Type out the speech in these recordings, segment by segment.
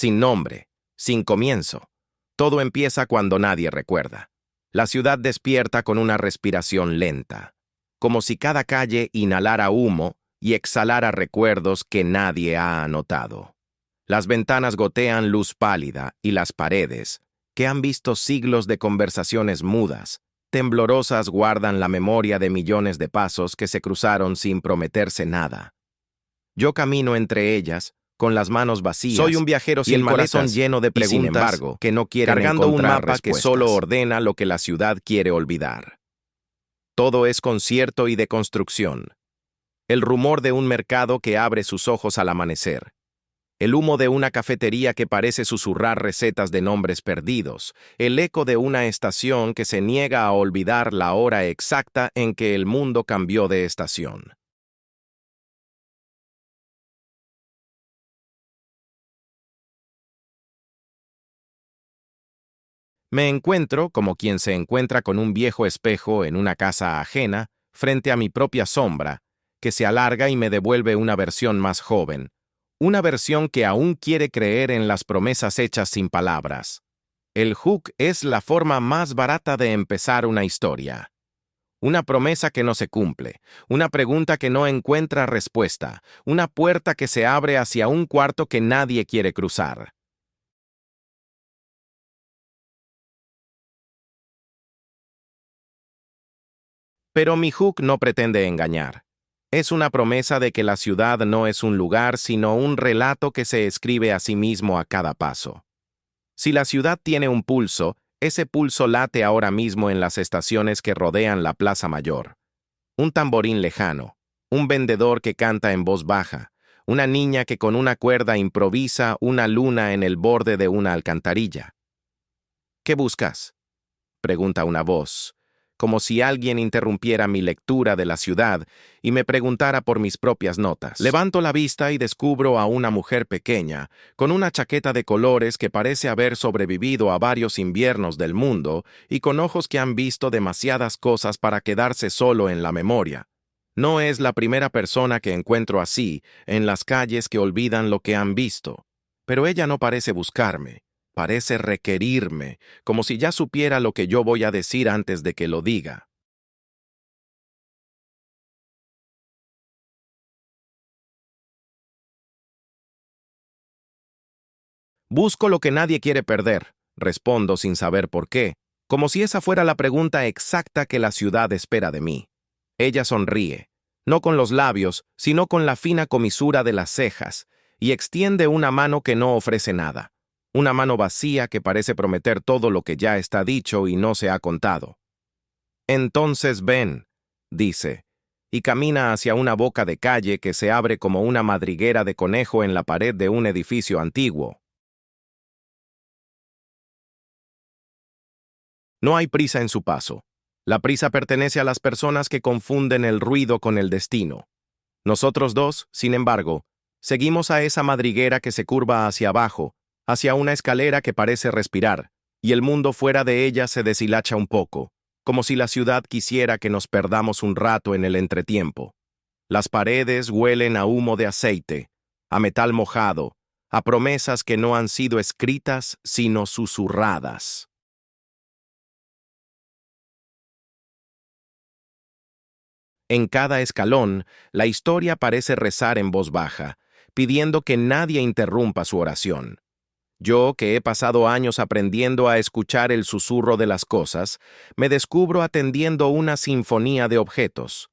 sin nombre, sin comienzo. Todo empieza cuando nadie recuerda. La ciudad despierta con una respiración lenta, como si cada calle inhalara humo y exhalara recuerdos que nadie ha anotado. Las ventanas gotean luz pálida y las paredes, que han visto siglos de conversaciones mudas, temblorosas guardan la memoria de millones de pasos que se cruzaron sin prometerse nada. Yo camino entre ellas, con las manos vacías. Soy un viajero y sin el corazón maletas, lleno de y sin preguntas embargo, que no quieren cargando un encontrar mapa que respuestas. solo ordena lo que la ciudad quiere olvidar. Todo es concierto y deconstrucción. El rumor de un mercado que abre sus ojos al amanecer. El humo de una cafetería que parece susurrar recetas de nombres perdidos. El eco de una estación que se niega a olvidar la hora exacta en que el mundo cambió de estación. Me encuentro como quien se encuentra con un viejo espejo en una casa ajena, frente a mi propia sombra, que se alarga y me devuelve una versión más joven, una versión que aún quiere creer en las promesas hechas sin palabras. El hook es la forma más barata de empezar una historia. Una promesa que no se cumple, una pregunta que no encuentra respuesta, una puerta que se abre hacia un cuarto que nadie quiere cruzar. Pero mi hook no pretende engañar. Es una promesa de que la ciudad no es un lugar, sino un relato que se escribe a sí mismo a cada paso. Si la ciudad tiene un pulso, ese pulso late ahora mismo en las estaciones que rodean la Plaza Mayor. Un tamborín lejano, un vendedor que canta en voz baja, una niña que con una cuerda improvisa una luna en el borde de una alcantarilla. ¿Qué buscas?, pregunta una voz, como si alguien interrumpiera mi lectura de la ciudad y me preguntara por mis propias notas. Levanto la vista y descubro a una mujer pequeña, con una chaqueta de colores que parece haber sobrevivido a varios inviernos del mundo y con ojos que han visto demasiadas cosas para quedarse solo en la memoria. No es la primera persona que encuentro así, en las calles que olvidan lo que han visto. Pero ella no parece buscarme. Parece requerirme, como si ya supiera lo que yo voy a decir antes de que lo diga. Busco lo que nadie quiere perder, respondo sin saber por qué, como si esa fuera la pregunta exacta que la ciudad espera de mí. Ella sonríe, no con los labios, sino con la fina comisura de las cejas, y extiende una mano que no ofrece nada, una mano vacía que parece prometer todo lo que ya está dicho y no se ha contado. Entonces ven, dice, y camina hacia una boca de calle que se abre como una madriguera de conejo en la pared de un edificio antiguo. No hay prisa en su paso. La prisa pertenece a las personas que confunden el ruido con el destino. Nosotros dos, sin embargo, seguimos a esa madriguera que se curva hacia abajo, hacia una escalera que parece respirar, y el mundo fuera de ella se deshilacha un poco, como si la ciudad quisiera que nos perdamos un rato en el entretiempo. Las paredes huelen a humo de aceite, a metal mojado, a promesas que no han sido escritas sino susurradas. En cada escalón, la historia parece rezar en voz baja, pidiendo que nadie interrumpa su oración. Yo, que he pasado años aprendiendo a escuchar el susurro de las cosas, me descubro atendiendo una sinfonía de objetos.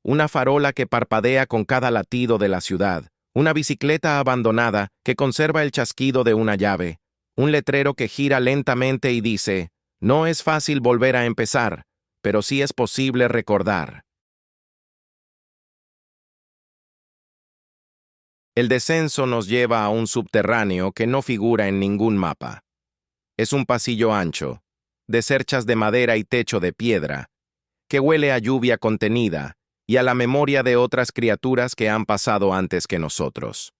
Una farola que parpadea con cada latido de la ciudad, una bicicleta abandonada que conserva el chasquido de una llave, un letrero que gira lentamente y dice, no es fácil volver a empezar, pero sí es posible recordar. El descenso nos lleva a un subterráneo que no figura en ningún mapa. Es un pasillo ancho, de cerchas de madera y techo de piedra, que huele a lluvia contenida y a la memoria de otras criaturas que han pasado antes que nosotros.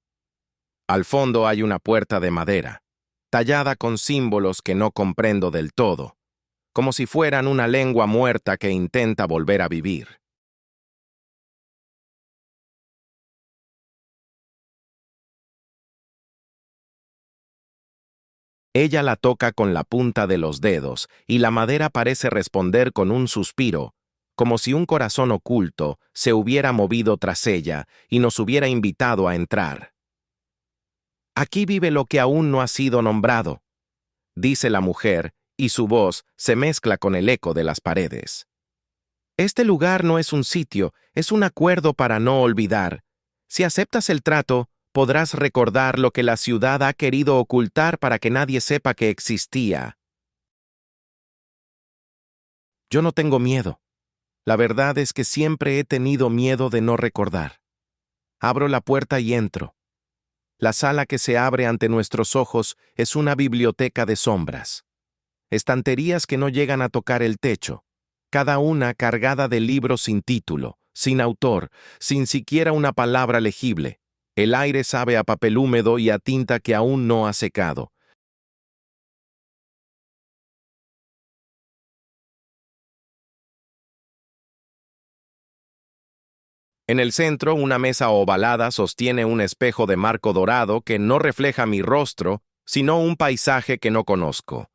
Al fondo hay una puerta de madera, tallada con símbolos que no comprendo del todo, como si fueran una lengua muerta que intenta volver a vivir. Ella la toca con la punta de los dedos, y la madera parece responder con un suspiro, como si un corazón oculto se hubiera movido tras ella y nos hubiera invitado a entrar. Aquí vive lo que aún no ha sido nombrado, dice la mujer, y su voz se mezcla con el eco de las paredes. Este lugar no es un sitio, es un acuerdo para no olvidar. Si aceptas el trato, podrás recordar lo que la ciudad ha querido ocultar para que nadie sepa que existía. Yo no tengo miedo. La verdad es que siempre he tenido miedo de no recordar. Abro la puerta y entro. La sala que se abre ante nuestros ojos es una biblioteca de sombras. Estanterías que no llegan a tocar el techo, cada una cargada de libros sin título, sin autor, sin siquiera una palabra legible. El aire sabe a papel húmedo y a tinta que aún no ha secado. En el centro, una mesa ovalada sostiene un espejo de marco dorado que no refleja mi rostro, sino un paisaje que no conozco.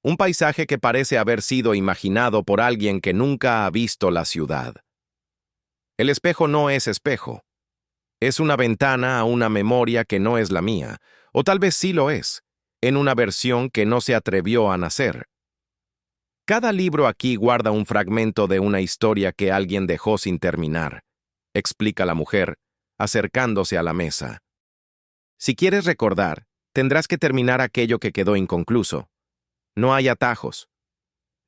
Un paisaje que parece haber sido imaginado por alguien que nunca ha visto la ciudad. El espejo no es espejo. Es una ventana a una memoria que no es la mía, o tal vez sí lo es, en una versión que no se atrevió a nacer. Cada libro aquí guarda un fragmento de una historia que alguien dejó sin terminar, explica la mujer, acercándose a la mesa. Si quieres recordar, tendrás que terminar aquello que quedó inconcluso. No hay atajos.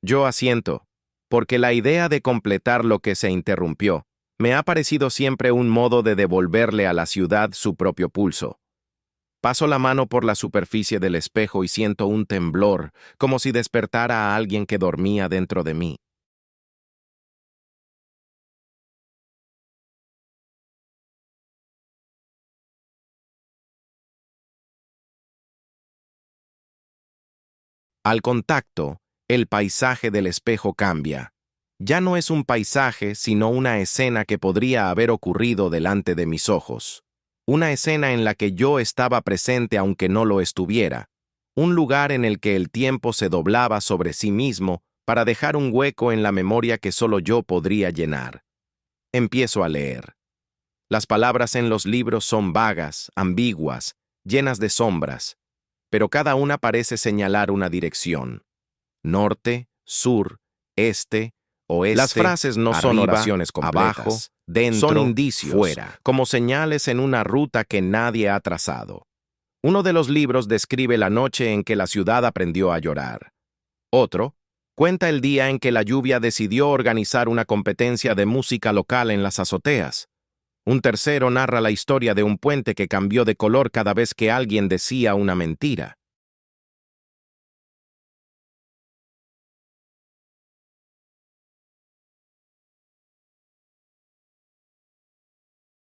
Yo asiento, porque la idea de completar lo que se interrumpió me ha parecido siempre un modo de devolverle a la ciudad su propio pulso. Paso la mano por la superficie del espejo y siento un temblor, como si despertara a alguien que dormía dentro de mí. Al contacto, el paisaje del espejo cambia. Ya no es un paisaje, sino una escena que podría haber ocurrido delante de mis ojos. Una escena en la que yo estaba presente aunque no lo estuviera. Un lugar en el que el tiempo se doblaba sobre sí mismo para dejar un hueco en la memoria que solo yo podría llenar. Empiezo a leer. Las palabras en los libros son vagas, ambiguas, llenas de sombras, pero cada una parece señalar una dirección. Norte, sur, este, oeste. Las frases no son arriba, oraciones completas. abajo, dentro, son indicios, fuera. como señales en una ruta que nadie ha trazado. Uno de los libros describe la noche en que la ciudad aprendió a llorar. Otro cuenta el día en que la lluvia decidió organizar una competencia de música local en las azoteas. Un tercero narra la historia de un puente que cambió de color cada vez que alguien decía una mentira.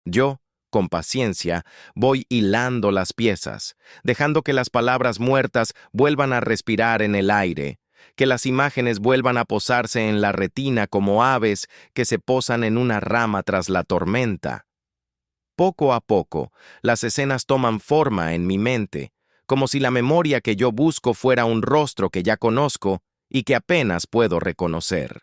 Yo, con paciencia, voy hilando las piezas, dejando que las palabras muertas vuelvan a respirar en el aire, que las imágenes vuelvan a posarse en la retina como aves que se posan en una rama tras la tormenta. Poco a poco, las escenas toman forma en mi mente, como si la memoria que yo busco fuera un rostro que ya conozco y que apenas puedo reconocer.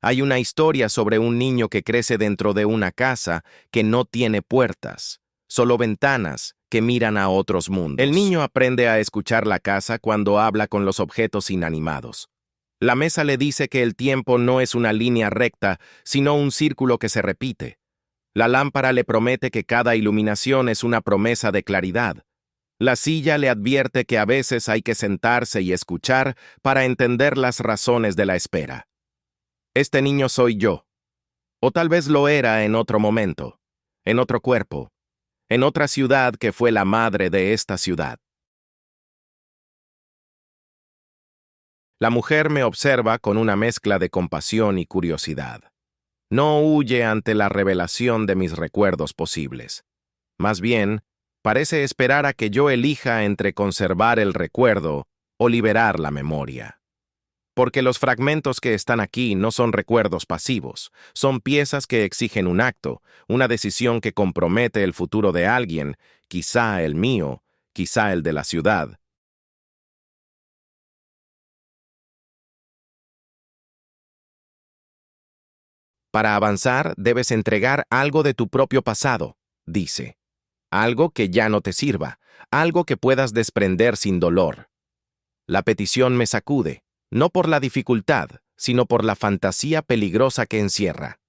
Hay una historia sobre un niño que crece dentro de una casa que no tiene puertas, solo ventanas que miran a otros mundos. El niño aprende a escuchar la casa cuando habla con los objetos inanimados. La mesa le dice que el tiempo no es una línea recta, sino un círculo que se repite. La lámpara le promete que cada iluminación es una promesa de claridad. La silla le advierte que a veces hay que sentarse y escuchar para entender las razones de la espera. Este niño soy yo. O tal vez lo era en otro momento, en otro cuerpo, en otra ciudad que fue la madre de esta ciudad. La mujer me observa con una mezcla de compasión y curiosidad. No huye ante la revelación de mis recuerdos posibles. Más bien, parece esperar a que yo elija entre conservar el recuerdo o liberar la memoria. Porque los fragmentos que están aquí no son recuerdos pasivos, son piezas que exigen un acto, una decisión que compromete el futuro de alguien, quizá el mío, quizá el de la ciudad. Para avanzar, debes entregar algo de tu propio pasado, dice. Algo que ya no te sirva, algo que puedas desprender sin dolor. La petición me sacude, no por la dificultad, sino por la fantasía peligrosa que encierra.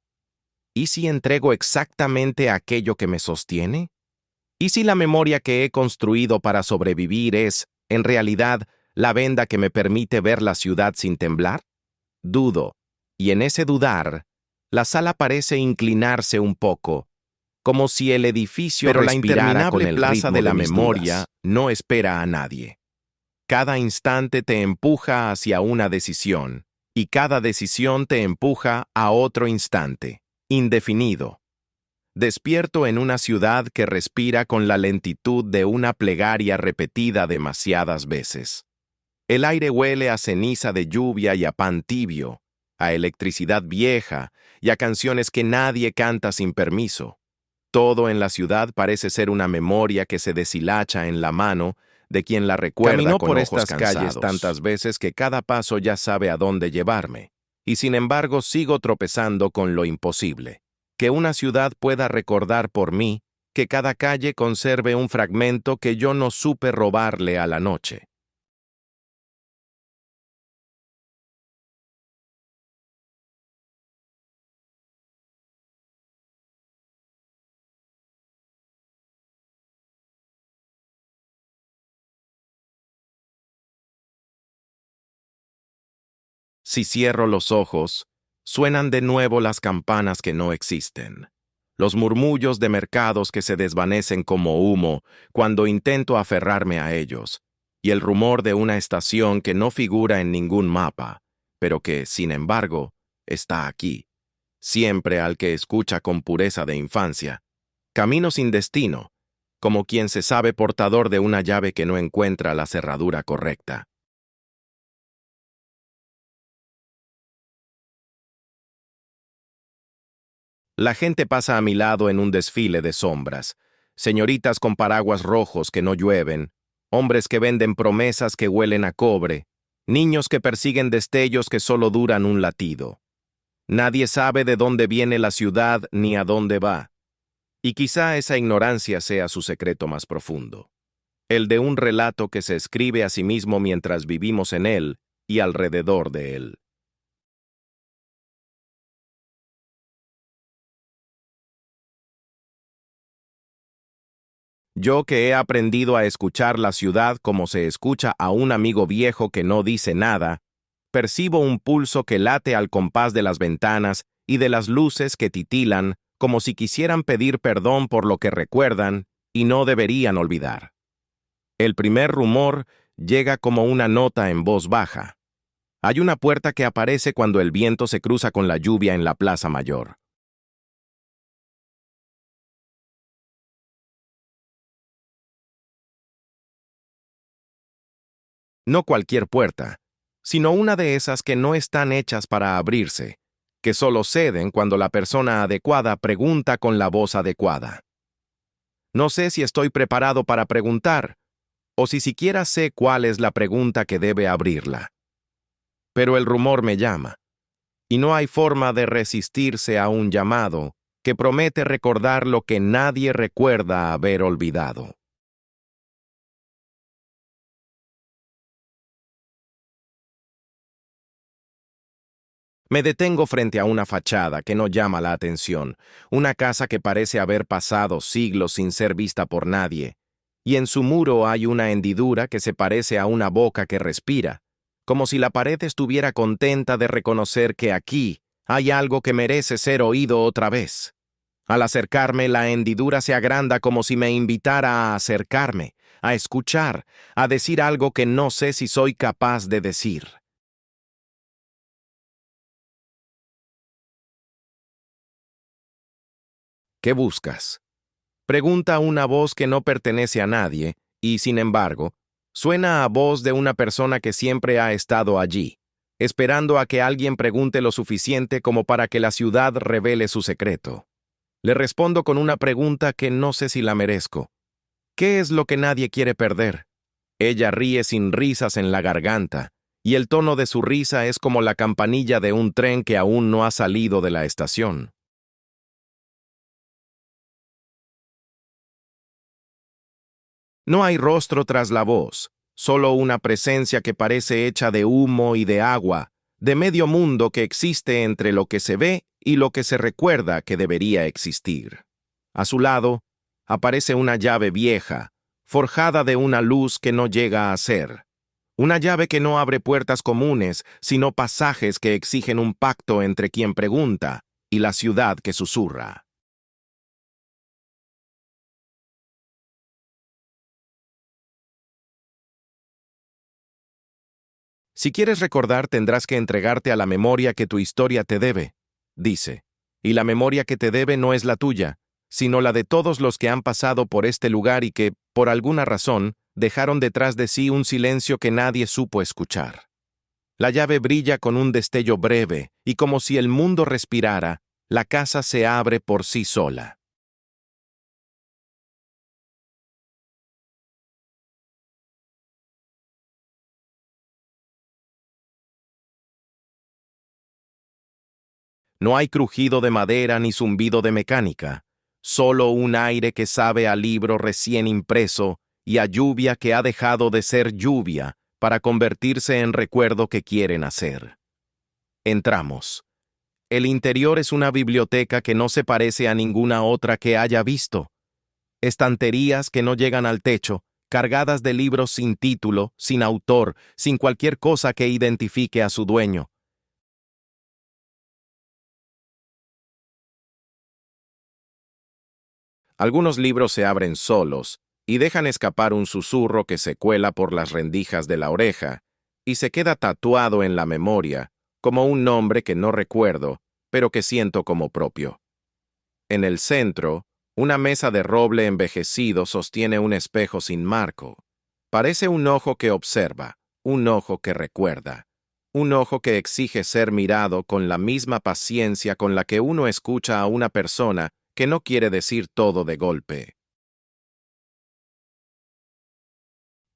¿Y si entrego exactamente aquello que me sostiene? ¿Y si la memoria que he construido para sobrevivir es, en realidad, la venda que me permite ver la ciudad sin temblar? Dudo, y en ese dudar, la sala parece inclinarse un poco, como si el edificio Pero la respirara con interminable el plaza ritmo de la mis memoria dudas. No espera a nadie. Cada instante te empuja hacia una decisión, y cada decisión te empuja a otro instante, indefinido. Despierto en una ciudad que respira con la lentitud de una plegaria repetida demasiadas veces. El aire huele a ceniza de lluvia y a pan tibio, a electricidad vieja y a canciones que nadie canta sin permiso. Todo en la ciudad parece ser una memoria que se deshilacha en la mano de quien la recuerda caminó con por ojos estas calles cansados. tantas Veces que cada paso ya sabe a dónde llevarme, y sin embargo sigo tropezando con lo imposible. Que una ciudad pueda recordar por mí, que cada calle conserve un fragmento que yo no supe robarle a la noche. Si cierro los ojos, suenan de nuevo las campanas que no existen, los murmullos de mercados que se desvanecen como humo cuando intento aferrarme a ellos, y el rumor de una estación que no figura en ningún mapa, pero que, sin embargo, está aquí, siempre al que escucha con pureza de infancia. Camino sin destino, como quien se sabe portador de una llave que no encuentra la cerradura correcta. La gente pasa a mi lado en un desfile de sombras. Señoritas con paraguas rojos que no llueven, hombres que venden promesas que huelen a cobre, niños que persiguen destellos que solo duran un latido. Nadie sabe de dónde viene la ciudad ni a dónde va. Y quizá esa ignorancia sea su secreto más profundo. El de un relato que se escribe a sí mismo mientras vivimos en él y alrededor de él. Yo que he aprendido a escuchar la ciudad como se escucha a un amigo viejo que no dice nada, percibo un pulso que late al compás de las ventanas y de las luces que titilan como si quisieran pedir perdón por lo que recuerdan y no deberían olvidar. El primer rumor llega como una nota en voz baja. Hay una puerta que aparece cuando el viento se cruza con la lluvia en la plaza mayor. No cualquier puerta, sino una de esas que no están hechas para abrirse, que solo ceden cuando la persona adecuada pregunta con la voz adecuada. No sé si estoy preparado para preguntar, o si siquiera sé cuál es la pregunta que debe abrirla. Pero el rumor me llama, y no hay forma de resistirse a un llamado que promete recordar lo que nadie recuerda haber olvidado. Me detengo frente a una fachada que no llama la atención, una casa que parece haber pasado siglos sin ser vista por nadie, y en su muro hay una hendidura que se parece a una boca que respira, como si la pared estuviera contenta de reconocer que aquí hay algo que merece ser oído otra vez. Al acercarme, la hendidura se agranda como si me invitara a acercarme, a escuchar, a decir algo que no sé si soy capaz de decir. ¿Qué buscas? Pregunta una voz que no pertenece a nadie, y sin embargo, suena a voz de una persona que siempre ha estado allí, esperando a que alguien pregunte lo suficiente como para que la ciudad revele su secreto. Le respondo con una pregunta que no sé si la merezco. ¿Qué es lo que nadie quiere perder? Ella ríe sin risas en la garganta, y el tono de su risa es como la campanilla de un tren que aún no ha salido de la estación. No hay rostro tras la voz, solo una presencia que parece hecha de humo y de agua, de medio mundo que existe entre lo que se ve y lo que se recuerda que debería existir. A su lado, aparece una llave vieja, forjada de una luz que no llega a ser. Una llave que no abre puertas comunes, sino pasajes que exigen un pacto entre quien pregunta y la ciudad que susurra. Si quieres recordar, tendrás que entregarte a la memoria que tu historia te debe, dice. Y la memoria que te debe no es la tuya, sino la de todos los que han pasado por este lugar y que, por alguna razón, dejaron detrás de sí un silencio que nadie supo escuchar. La llave brilla con un destello breve, y como si el mundo respirara, la casa se abre por sí sola. No hay crujido de madera ni zumbido de mecánica, solo un aire que sabe a libro recién impreso y a lluvia que ha dejado de ser lluvia para convertirse en recuerdo que quieren hacer. Entramos. El interior es una biblioteca que no se parece a ninguna otra que haya visto. Estanterías que no llegan al techo, cargadas de libros sin título, sin autor, sin cualquier cosa que identifique a su dueño. Algunos libros se abren solos y dejan escapar un susurro que se cuela por las rendijas de la oreja y se queda tatuado en la memoria, como un nombre que no recuerdo, pero que siento como propio. En el centro, una mesa de roble envejecido sostiene un espejo sin marco. Parece un ojo que observa, un ojo que recuerda, un ojo que exige ser mirado con la misma paciencia con la que uno escucha a una persona que no quiere decir todo de golpe.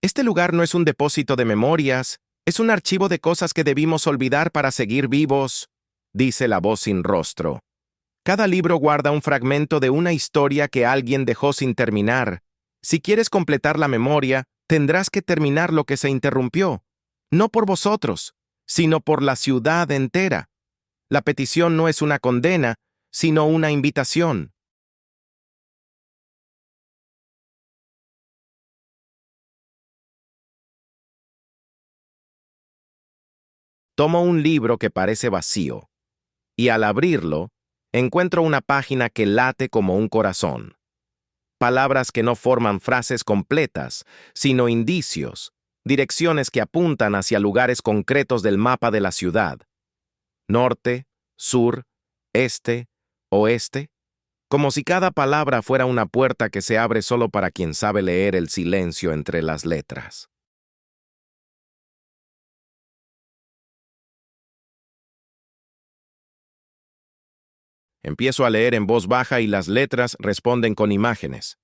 Este lugar no es un depósito de memorias, es un archivo de cosas que debimos olvidar para seguir vivos, dice la voz sin rostro. Cada libro guarda un fragmento de una historia que alguien dejó sin terminar. Si quieres completar la memoria, tendrás que terminar lo que se interrumpió, no por vosotros, sino por la ciudad entera. La petición no es una condena, sino una invitación. Tomo un libro que parece vacío, y al abrirlo, encuentro una página que late como un corazón. Palabras que no forman frases completas, sino indicios, direcciones que apuntan hacia lugares concretos del mapa de la ciudad. Norte, sur, este, oeste, como si cada palabra fuera una puerta que se abre solo para quien sabe leer el silencio entre las letras. Empiezo a leer en voz baja y las letras responden con imágenes.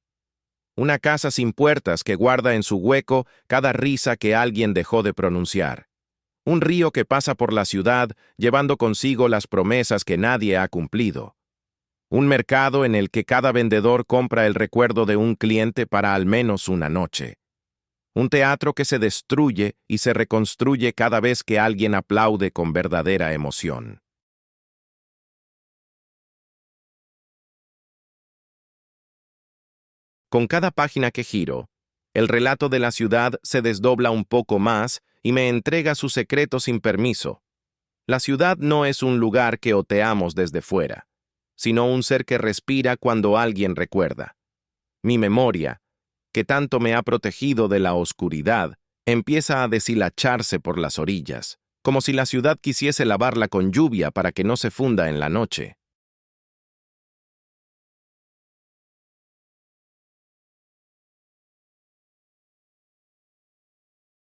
Una casa sin puertas que guarda en su hueco cada risa que alguien dejó de pronunciar. Un río que pasa por la ciudad llevando consigo las promesas que nadie ha cumplido. Un mercado en el que cada vendedor compra el recuerdo de un cliente para al menos una noche. Un teatro que se destruye y se reconstruye cada vez que alguien aplaude con verdadera emoción. Con cada página que giro, el relato de la ciudad se desdobla un poco más y me entrega su secreto sin permiso. La ciudad no es un lugar que oteamos desde fuera, sino un ser que respira cuando alguien recuerda. Mi memoria, que tanto me ha protegido de la oscuridad, empieza a deshilacharse por las orillas, como si la ciudad quisiese lavarla con lluvia para que no se funda en la noche.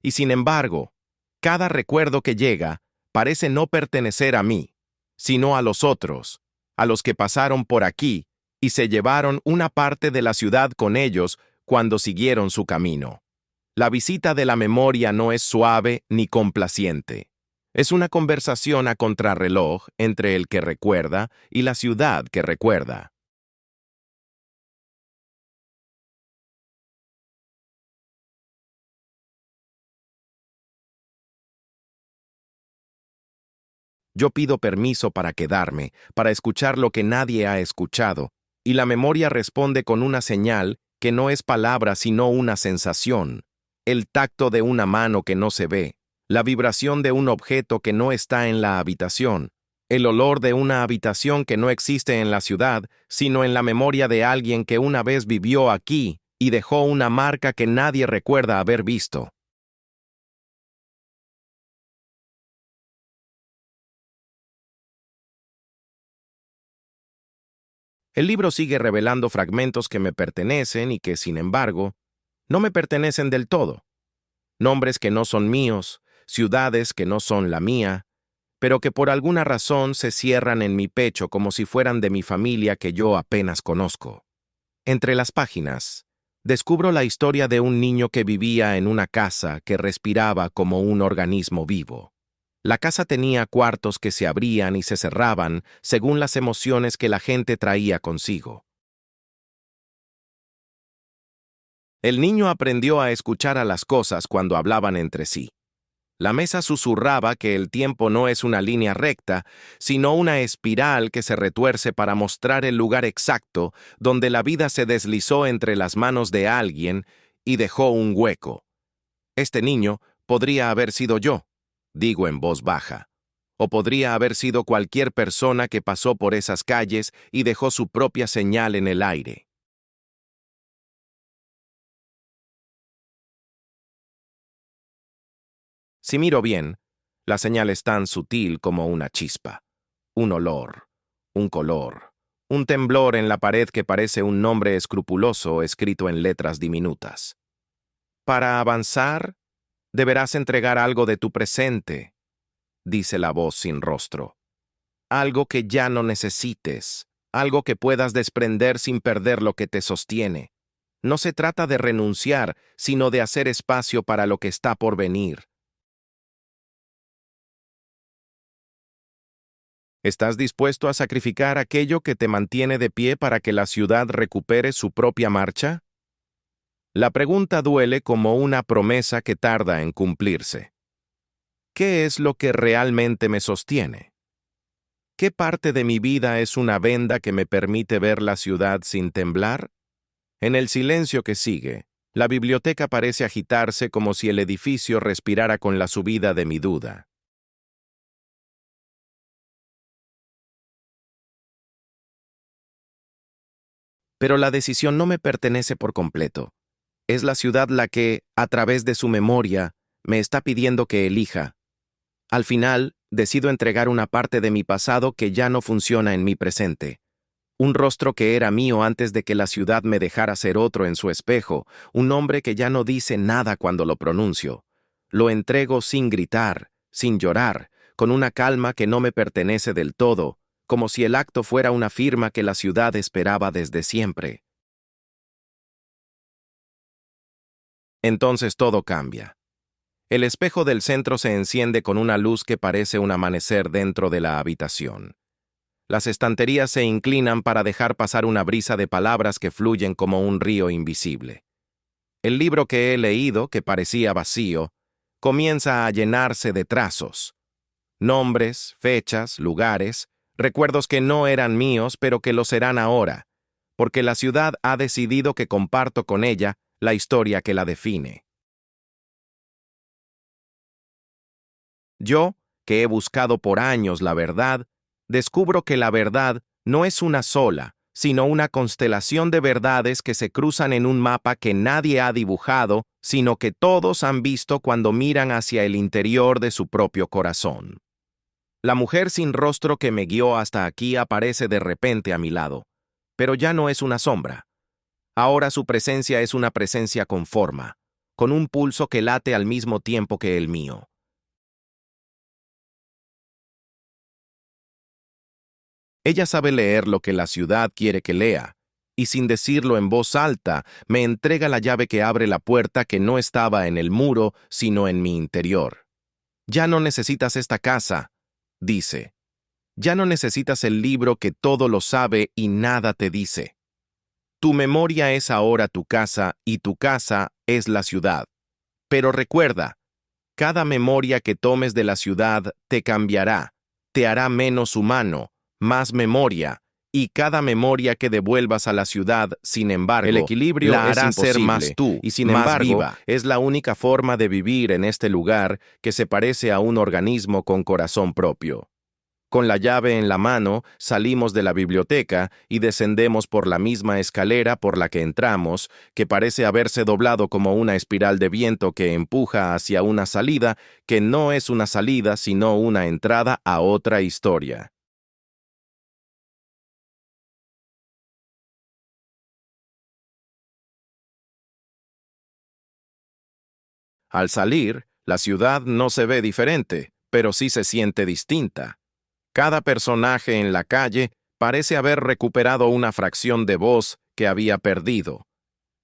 Y sin embargo, cada recuerdo que llega parece no pertenecer a mí, sino a los otros, a los que pasaron por aquí y se llevaron una parte de la ciudad con ellos cuando siguieron su camino. La visita de la memoria no es suave ni complaciente. Es una conversación a contrarreloj entre el que recuerda y la ciudad que recuerda. Yo pido permiso para quedarme, para escuchar lo que nadie ha escuchado, y la memoria responde con una señal que no es palabra sino una sensación, el tacto de una mano que no se ve, la vibración de un objeto que no está en la habitación, el olor de una habitación que no existe en la ciudad, sino en la memoria de alguien que una vez vivió aquí y dejó una marca que nadie recuerda haber visto. El libro sigue revelando fragmentos que me pertenecen y que, sin embargo, no me pertenecen del todo. Nombres que no son míos, ciudades que no son la mía, pero que por alguna razón se cierran en mi pecho como si fueran de mi familia que yo apenas conozco. Entre las páginas, descubro la historia de un niño que vivía en una casa que respiraba como un organismo vivo. La casa tenía cuartos que se abrían y se cerraban según las emociones que la gente traía consigo. El niño aprendió a escuchar a las cosas cuando hablaban entre sí. La mesa susurraba que el tiempo no es una línea recta, sino una espiral que se retuerce para mostrar el lugar exacto donde la vida se deslizó entre las manos de alguien y dejó un hueco. Este niño podría haber sido yo, digo en voz baja, o podría haber sido cualquier persona que pasó por esas calles y dejó su propia señal en el aire. Si miro bien, la señal es tan sutil como una chispa, un olor, un color, un temblor en la pared que parece un nombre escrupuloso escrito en letras diminutas. Para avanzar, deberás entregar algo de tu presente, dice la voz sin rostro. Algo que ya no necesites, algo que puedas desprender sin perder lo que te sostiene. No se trata de renunciar, sino de hacer espacio para lo que está por venir. ¿Estás dispuesto a sacrificar aquello que te mantiene de pie para que la ciudad recupere su propia marcha? La pregunta duele como una promesa que tarda en cumplirse. ¿Qué es lo que realmente me sostiene? ¿Qué parte de mi vida es una venda que me permite ver la ciudad sin temblar? En el silencio que sigue, la biblioteca parece agitarse como si el edificio respirara con la subida de mi duda. Pero la decisión no me pertenece por completo. Es la ciudad la que, a través de su memoria, me está pidiendo que elija. Al final, decido entregar una parte de mi pasado que ya no funciona en mi presente. Un rostro que era mío antes de que la ciudad me dejara ser otro en su espejo, un nombre que ya no dice nada cuando lo pronuncio. Lo entrego sin gritar, sin llorar, con una calma que no me pertenece del todo, como si el acto fuera una firma que la ciudad esperaba desde siempre. Entonces todo cambia. El espejo del centro se enciende con una luz que parece un amanecer dentro de la habitación. Las estanterías se inclinan para dejar pasar una brisa de palabras que fluyen como un río invisible. El libro que he leído, que parecía vacío, comienza a llenarse de trazos. Nombres, fechas, lugares, recuerdos que no eran míos pero que lo serán ahora, porque la ciudad ha decidido que comparto con ella la historia que la define. Yo, que he buscado por años la verdad, descubro que la verdad no es una sola, sino una constelación de verdades que se cruzan en un mapa que nadie ha dibujado, sino que todos han visto cuando miran hacia el interior de su propio corazón. La mujer sin rostro que me guió hasta aquí aparece de repente a mi lado, pero ya no es una sombra. Ahora su presencia es una presencia con forma, con un pulso que late al mismo tiempo que el mío. Ella sabe leer lo que la ciudad quiere que lea, y sin decirlo en voz alta, me entrega la llave que abre la puerta que no estaba en el muro, sino en mi interior. Ya no necesitas esta casa, dice. Ya no necesitas el libro que todo lo sabe y nada te dice. Tu memoria es ahora tu casa y tu casa es la ciudad. Pero recuerda, cada memoria que tomes de la ciudad te cambiará, te hará menos humano, más memoria, y cada memoria que devuelvas a la ciudad, sin embargo, El equilibrio la es hará ser más imposible, tú, y sin más embargo, viva. Es la única forma de vivir en este lugar que se parece a un organismo con corazón propio. Con la llave en la mano, salimos de la biblioteca y descendemos por la misma escalera por la que entramos, que parece haberse doblado como una espiral de viento que empuja hacia una salida, que no es una salida, sino una entrada a otra historia. Al salir, la ciudad no se ve diferente, pero sí se siente distinta. Cada personaje en la calle parece haber recuperado una fracción de voz que había perdido.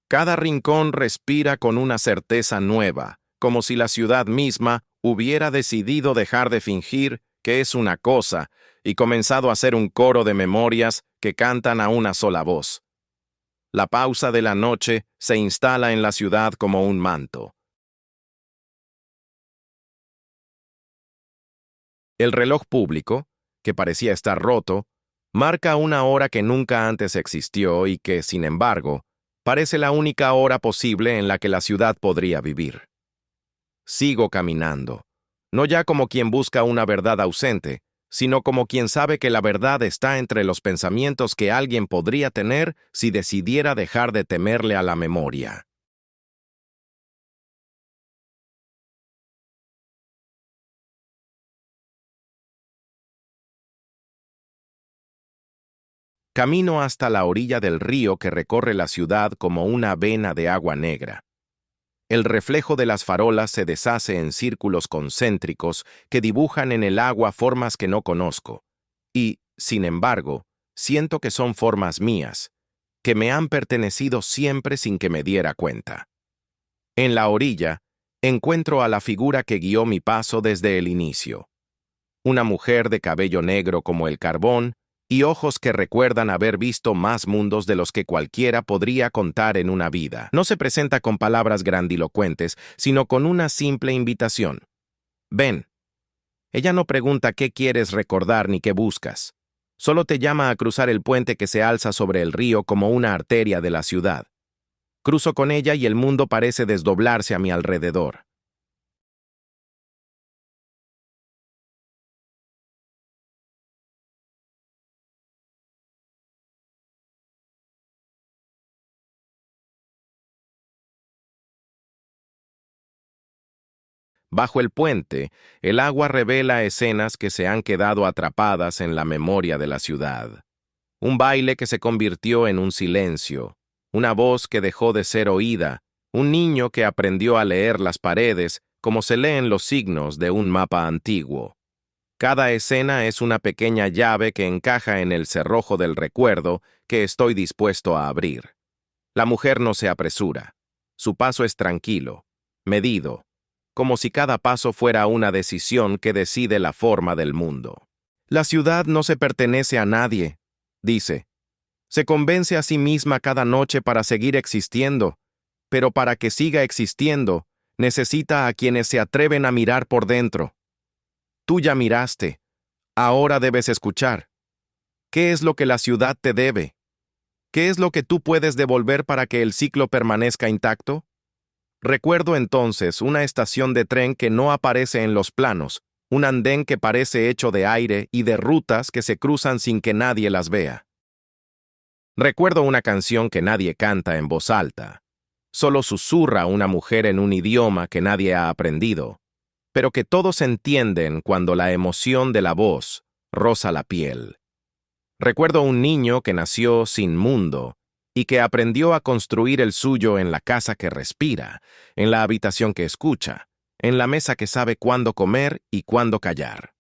Cada rincón respira con una certeza nueva, como si la ciudad misma hubiera decidido dejar de fingir que es una cosa y comenzado a ser un coro de memorias que cantan a una sola voz. La pausa de la noche se instala en la ciudad como un manto. El reloj público, que parecía estar roto, marca una hora que nunca antes existió y que, sin embargo, parece la única hora posible en la que la ciudad podría vivir. Sigo caminando, no ya como quien busca una verdad ausente, sino como quien sabe que la verdad está entre los pensamientos que alguien podría tener si decidiera dejar de temerle a la memoria. Camino hasta la orilla del río que recorre la ciudad como una vena de agua negra. El reflejo de las farolas se deshace en círculos concéntricos que dibujan en el agua formas que no conozco. Y, sin embargo, siento que son formas mías, que me han pertenecido siempre sin que me diera cuenta. En la orilla, encuentro a la figura que guió mi paso desde el inicio. Una mujer de cabello negro como el carbón y ojos que recuerdan haber visto más mundos de los que cualquiera podría contar en una vida. No se presenta con palabras grandilocuentes, sino con una simple invitación. Ven. Ella no pregunta qué quieres recordar ni qué buscas. Solo te llama a cruzar el puente que se alza sobre el río como una arteria de la ciudad. Cruzo con ella y el mundo parece desdoblarse a mi alrededor. Bajo el puente, el agua revela escenas que se han quedado atrapadas en la memoria de la ciudad. Un baile que se convirtió en un silencio, una voz que dejó de ser oída, un niño que aprendió a leer las paredes como se leen los signos de un mapa antiguo. Cada escena es una pequeña llave que encaja en el cerrojo del recuerdo que estoy dispuesto a abrir. La mujer no se apresura. Su paso es tranquilo, medido, como si cada paso fuera una decisión que decide la forma del mundo. La ciudad no se pertenece a nadie, dice. Se convence a sí misma cada noche para seguir existiendo, pero para que siga existiendo, necesita a quienes se atreven a mirar por dentro. Tú ya miraste, ahora debes escuchar. ¿Qué es lo que la ciudad te debe? ¿Qué es lo que tú puedes devolver para que el ciclo permanezca intacto? Recuerdo entonces una estación de tren que no aparece en los planos, un andén que parece hecho de aire y de rutas que se cruzan sin que nadie las vea. Recuerdo una canción que nadie canta en voz alta. Solo susurra una mujer en un idioma que nadie ha aprendido, pero que todos entienden cuando la emoción de la voz roza la piel. Recuerdo un niño que nació sin mundo y que aprendió a construir el suyo en la casa que respira, en la habitación que escucha, en la mesa que sabe cuándo comer y cuándo callar.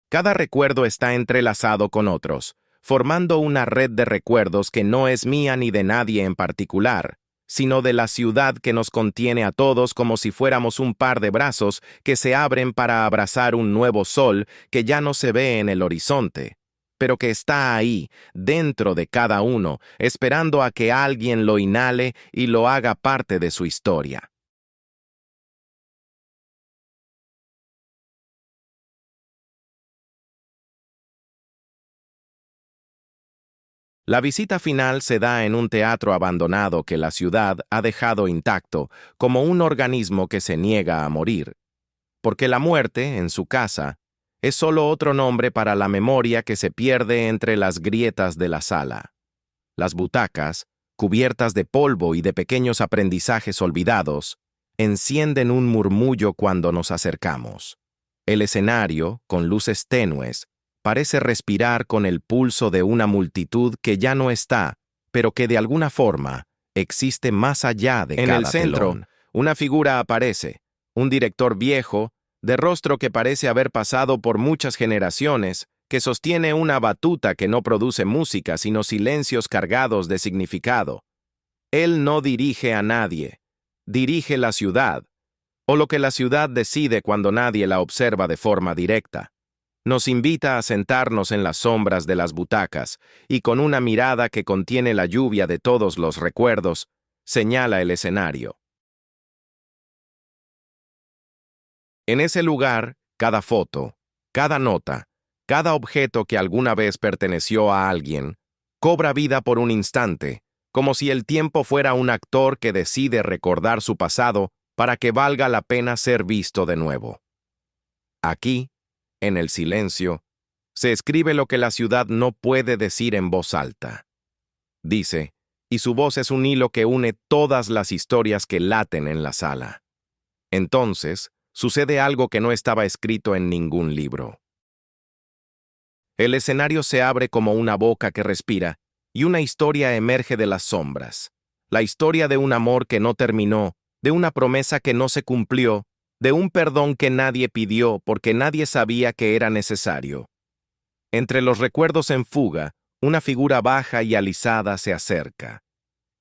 Cada recuerdo está entrelazado con otros, formando una red de recuerdos que no es mía ni de nadie en particular, sino de la ciudad que nos contiene a todos como si fuéramos un par de brazos que se abren para abrazar un nuevo sol que ya no se ve en el horizonte, pero que está ahí, dentro de cada uno, esperando a que alguien lo inhale y lo haga parte de su historia. La visita final se da en un teatro abandonado que la ciudad ha dejado intacto, como un organismo que se niega a morir. Porque la muerte, en su casa, es solo otro nombre para la memoria que se pierde entre las grietas de la sala. Las butacas, cubiertas de polvo y de pequeños aprendizajes olvidados, encienden un murmullo cuando nos acercamos. El escenario, con luces tenues, parece respirar con el pulso de una multitud que ya no está, pero que de alguna forma existe más allá de cada telón. En el centro, una figura aparece, un director viejo, de rostro que parece haber pasado por muchas generaciones, que sostiene una batuta que no produce música sino silencios cargados de significado. Él no dirige a nadie, dirige la ciudad, o lo que la ciudad decide cuando nadie la observa de forma directa. Nos invita a sentarnos en las sombras de las butacas y con una mirada que contiene la lluvia de todos los recuerdos, señala el escenario. En ese lugar, cada foto, cada nota, cada objeto que alguna vez perteneció a alguien, cobra vida por un instante, como si el tiempo fuera un actor que decide recordar su pasado para que valga la pena ser visto de nuevo. Aquí, en el silencio, se escribe lo que la ciudad no puede decir en voz alta. Dice, y su voz es un hilo que une todas las historias que laten en la sala. Entonces, sucede algo que no estaba escrito en ningún libro. El escenario se abre como una boca que respira, y una historia emerge de las sombras. La historia de un amor que no terminó, de una promesa que no se cumplió, de un perdón que nadie pidió porque nadie sabía que era necesario. Entre los recuerdos en fuga, una figura baja y alisada se acerca.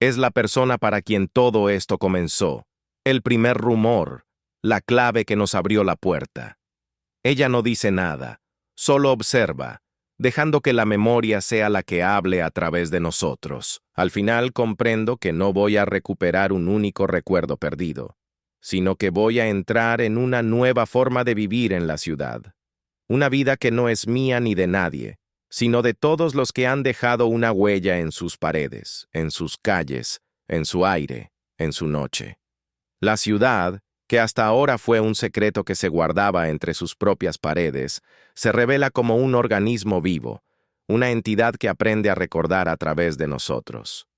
Es la persona para quien todo esto comenzó, el primer rumor, la clave que nos abrió la puerta. Ella no dice nada, solo observa, dejando que la memoria sea la que hable a través de nosotros. Al final comprendo que no voy a recuperar un único recuerdo perdido, sino que voy a entrar en una nueva forma de vivir en la ciudad. Una vida que no es mía ni de nadie, sino de todos los que han dejado una huella en sus paredes, en sus calles, en su aire, en su noche. La ciudad, que hasta ahora fue un secreto que se guardaba entre sus propias paredes, se revela como un organismo vivo, una entidad que aprende a recordar a través de nosotros.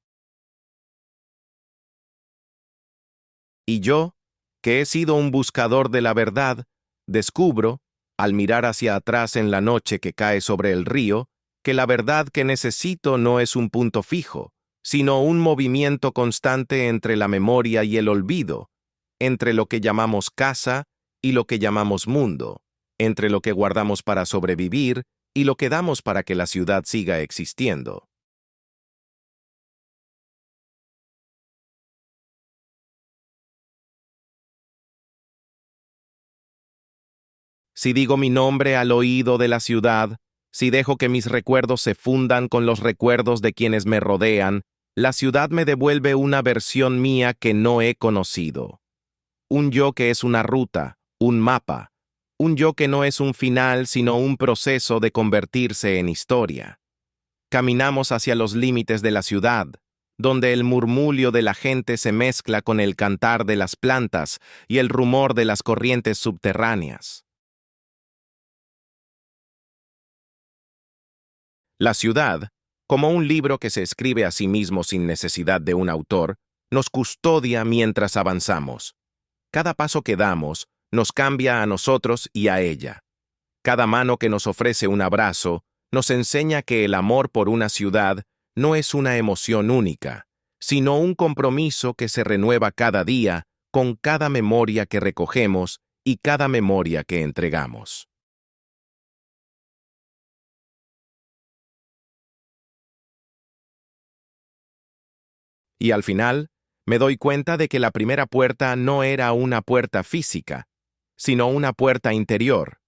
Y yo, que he sido un buscador de la verdad, descubro, al mirar hacia atrás en la noche que cae sobre el río, que la verdad que necesito no es un punto fijo, sino un movimiento constante entre la memoria y el olvido, entre lo que llamamos casa y lo que llamamos mundo, entre lo que guardamos para sobrevivir y lo que damos para que la ciudad siga existiendo. Si digo mi nombre al oído de la ciudad, si dejo que mis recuerdos se fundan con los recuerdos de quienes me rodean, la ciudad me devuelve una versión mía que no he conocido. Un yo que es una ruta, un mapa, un yo que no es un final sino un proceso de convertirse en historia. Caminamos hacia los límites de la ciudad, donde el murmullo de la gente se mezcla con el cantar de las plantas y el rumor de las corrientes subterráneas. La ciudad, como un libro que se escribe a sí mismo sin necesidad de un autor, nos custodia mientras avanzamos. Cada paso que damos nos cambia a nosotros y a ella. Cada mano que nos ofrece un abrazo nos enseña que el amor por una ciudad no es una emoción única, sino un compromiso que se renueva cada día con cada memoria que recogemos y cada memoria que entregamos. Y al final, me doy cuenta de que la primera puerta no era una puerta física, sino una puerta interior.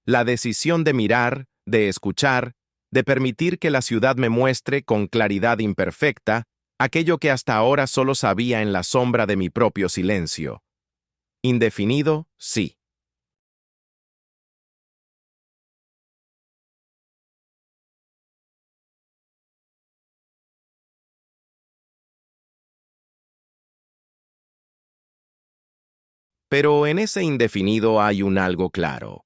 La decisión de mirar, de escuchar, de permitir que la ciudad me muestre con claridad imperfecta aquello que hasta ahora solo sabía en la sombra de mi propio silencio. Indefinido, sí. Pero en ese indefinido hay un algo claro.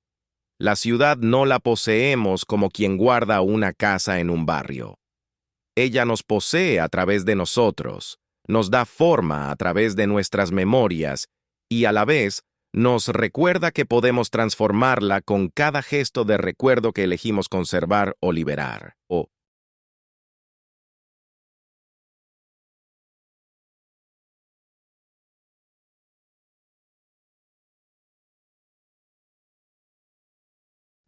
La ciudad no la poseemos como quien guarda una casa en un barrio. Ella nos posee a través de nosotros, nos da forma a través de nuestras memorias y a la vez nos recuerda que podemos transformarla con cada gesto de recuerdo que elegimos conservar o liberar.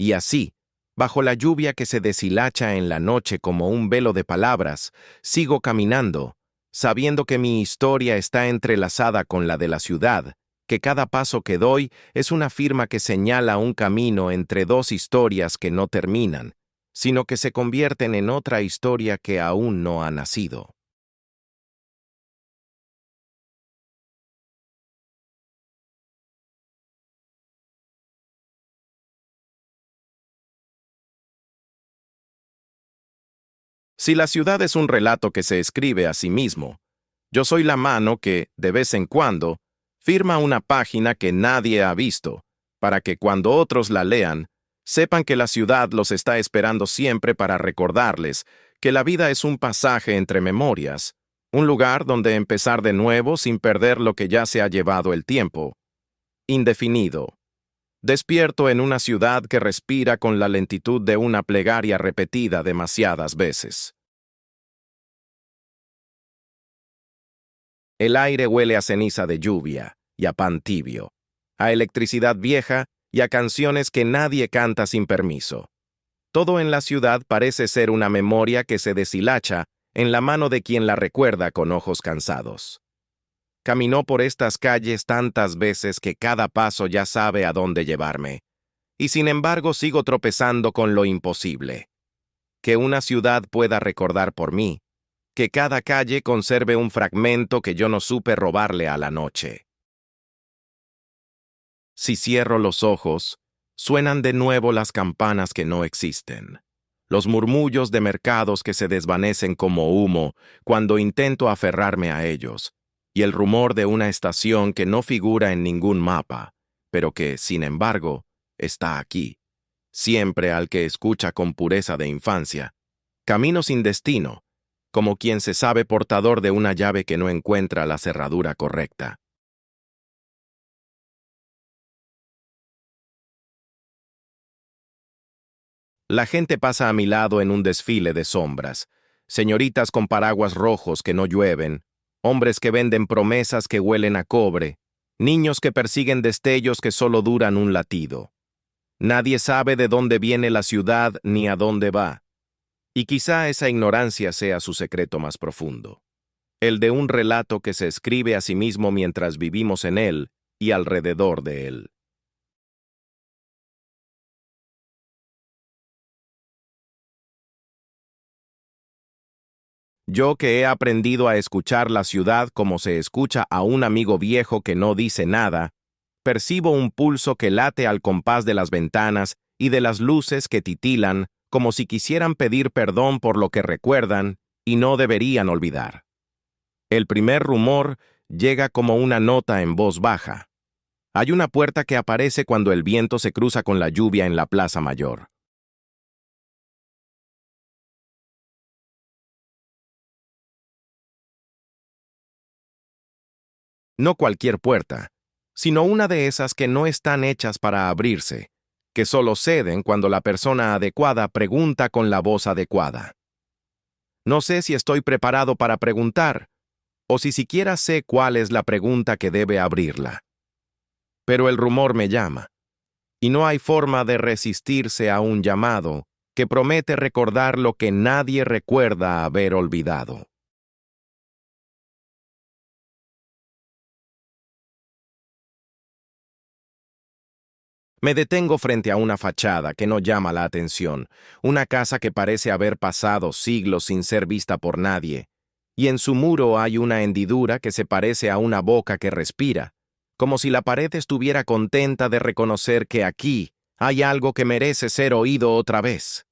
Y así, bajo la lluvia que se deshilacha en la noche como un velo de palabras, sigo caminando, sabiendo que mi historia está entrelazada con la de la ciudad, que cada paso que doy es una firma que señala un camino entre dos historias que no terminan, sino que se convierten en otra historia que aún no ha nacido. Si la ciudad es un relato que se escribe a sí mismo, yo soy la mano que, de vez en cuando, firma una página que nadie ha visto, para que cuando otros la lean, sepan que la ciudad los está esperando siempre para recordarles que la vida es un pasaje entre memorias, un lugar donde empezar de nuevo sin perder lo que ya se ha llevado el tiempo. Indefinido. Despierto en una ciudad que respira con la lentitud de una plegaria repetida demasiadas veces. El aire huele a ceniza de lluvia y a pan tibio, a electricidad vieja y a canciones que nadie canta sin permiso. Todo en la ciudad parece ser una memoria que se deshilacha en la mano de quien la recuerda con ojos cansados. Caminó por estas calles tantas veces que cada paso ya sabe a dónde llevarme, y sin embargo sigo tropezando con lo imposible. Que una ciudad pueda recordar por mí, que cada calle conserve un fragmento que yo no supe robarle a la noche. Si cierro los ojos, suenan de nuevo las campanas que no existen, los murmullos de mercados que se desvanecen como humo cuando intento aferrarme a ellos, y el rumor de una estación que no figura en ningún mapa, pero que, sin embargo, está aquí, siempre al que escucha con pureza de infancia. Camino sin destino, como quien se sabe portador de una llave que no encuentra la cerradura correcta. La gente pasa a mi lado en un desfile de sombras, señoritas con paraguas rojos que no llueven, hombres que venden promesas que huelen a cobre, niños que persiguen destellos que solo duran un latido. Nadie sabe de dónde viene la ciudad ni a dónde va, y quizá esa ignorancia sea su secreto más profundo, el de un relato que se escribe a sí mismo mientras vivimos en él y alrededor de él. Yo que he aprendido a escuchar la ciudad como se escucha a un amigo viejo que no dice nada, percibo un pulso que late al compás de las ventanas y de las luces que titilan como si quisieran pedir perdón por lo que recuerdan y no deberían olvidar. El primer rumor llega como una nota en voz baja. Hay una puerta que aparece cuando el viento se cruza con la lluvia en la plaza mayor. No cualquier puerta, sino una de esas que no están hechas para abrirse, que solo ceden cuando la persona adecuada pregunta con la voz adecuada. No sé si estoy preparado para preguntar, o si siquiera sé cuál es la pregunta que debe abrirla. Pero el rumor me llama, y no hay forma de resistirse a un llamado que promete recordar lo que nadie recuerda haber olvidado. Me detengo frente a una fachada que no llama la atención, una casa que parece haber pasado siglos sin ser vista por nadie, y en su muro hay una hendidura que se parece a una boca que respira, como si la pared estuviera contenta de reconocer que aquí hay algo que merece ser oído otra vez.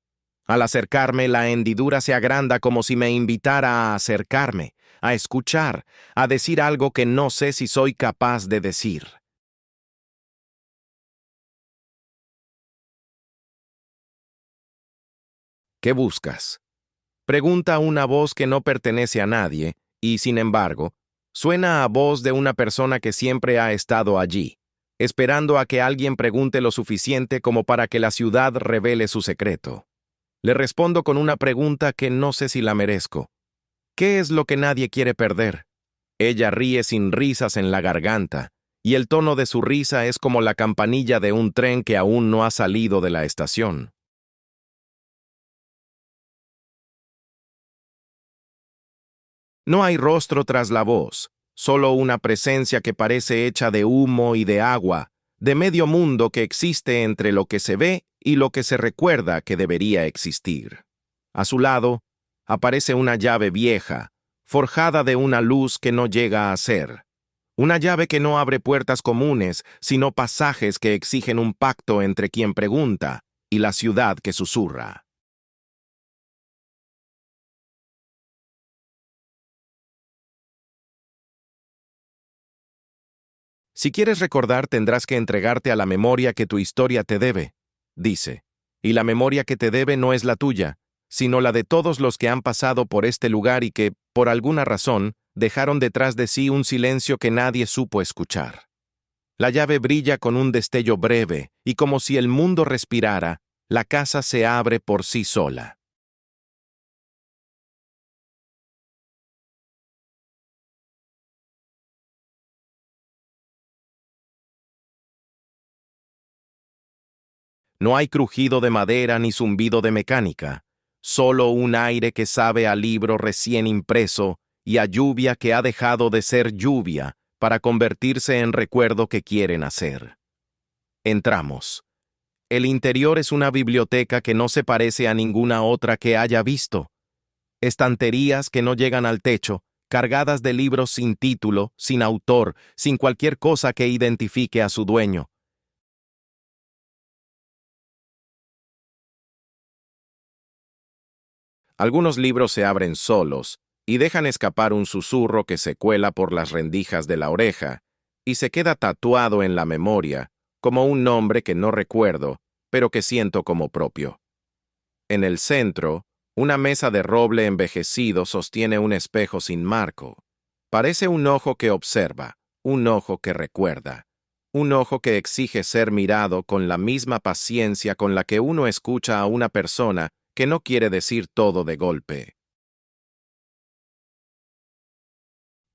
Al acercarme, la hendidura se agranda como si me invitara a acercarme, a escuchar, a decir algo que no sé si soy capaz de decir. ¿Qué buscas? Pregunta una voz que no pertenece a nadie, y sin embargo, suena a voz de una persona que siempre ha estado allí, esperando a que alguien pregunte lo suficiente como para que la ciudad revele su secreto. Le respondo con una pregunta que no sé si la merezco. ¿Qué es lo que nadie quiere perder? Ella ríe sin risas en la garganta, y el tono de su risa es como la campanilla de un tren que aún no ha salido de la estación. No hay rostro tras la voz, solo una presencia que parece hecha de humo y de agua, de medio mundo que existe entre lo que se ve y lo que se recuerda que debería existir. A su lado, aparece una llave vieja, forjada de una luz que no llega a ser. Una llave que no abre puertas comunes, sino pasajes que exigen un pacto entre quien pregunta y la ciudad que susurra. Si quieres recordar, tendrás que entregarte a la memoria que tu historia te debe, dice. Y la memoria que te debe no es la tuya, sino la de todos los que han pasado por este lugar y que, por alguna razón, dejaron detrás de sí un silencio que nadie supo escuchar. La llave brilla con un destello breve, y como si el mundo respirara, la casa se abre por sí sola. No hay crujido de madera ni zumbido de mecánica, solo un aire que sabe a libro recién impreso y a lluvia que ha dejado de ser lluvia para convertirse en recuerdo que quieren hacer. Entramos. El interior es una biblioteca que no se parece a ninguna otra que haya visto. Estanterías que no llegan al techo, cargadas de libros sin título, sin autor, sin cualquier cosa que identifique a su dueño. Algunos libros se abren solos y dejan escapar un susurro que se cuela por las rendijas de la oreja y se queda tatuado en la memoria, como un nombre que no recuerdo, pero que siento como propio. En el centro, una mesa de roble envejecido sostiene un espejo sin marco. Parece un ojo que observa, un ojo que recuerda, un ojo que exige ser mirado con la misma paciencia con la que uno escucha a una persona que no quiere decir todo de golpe.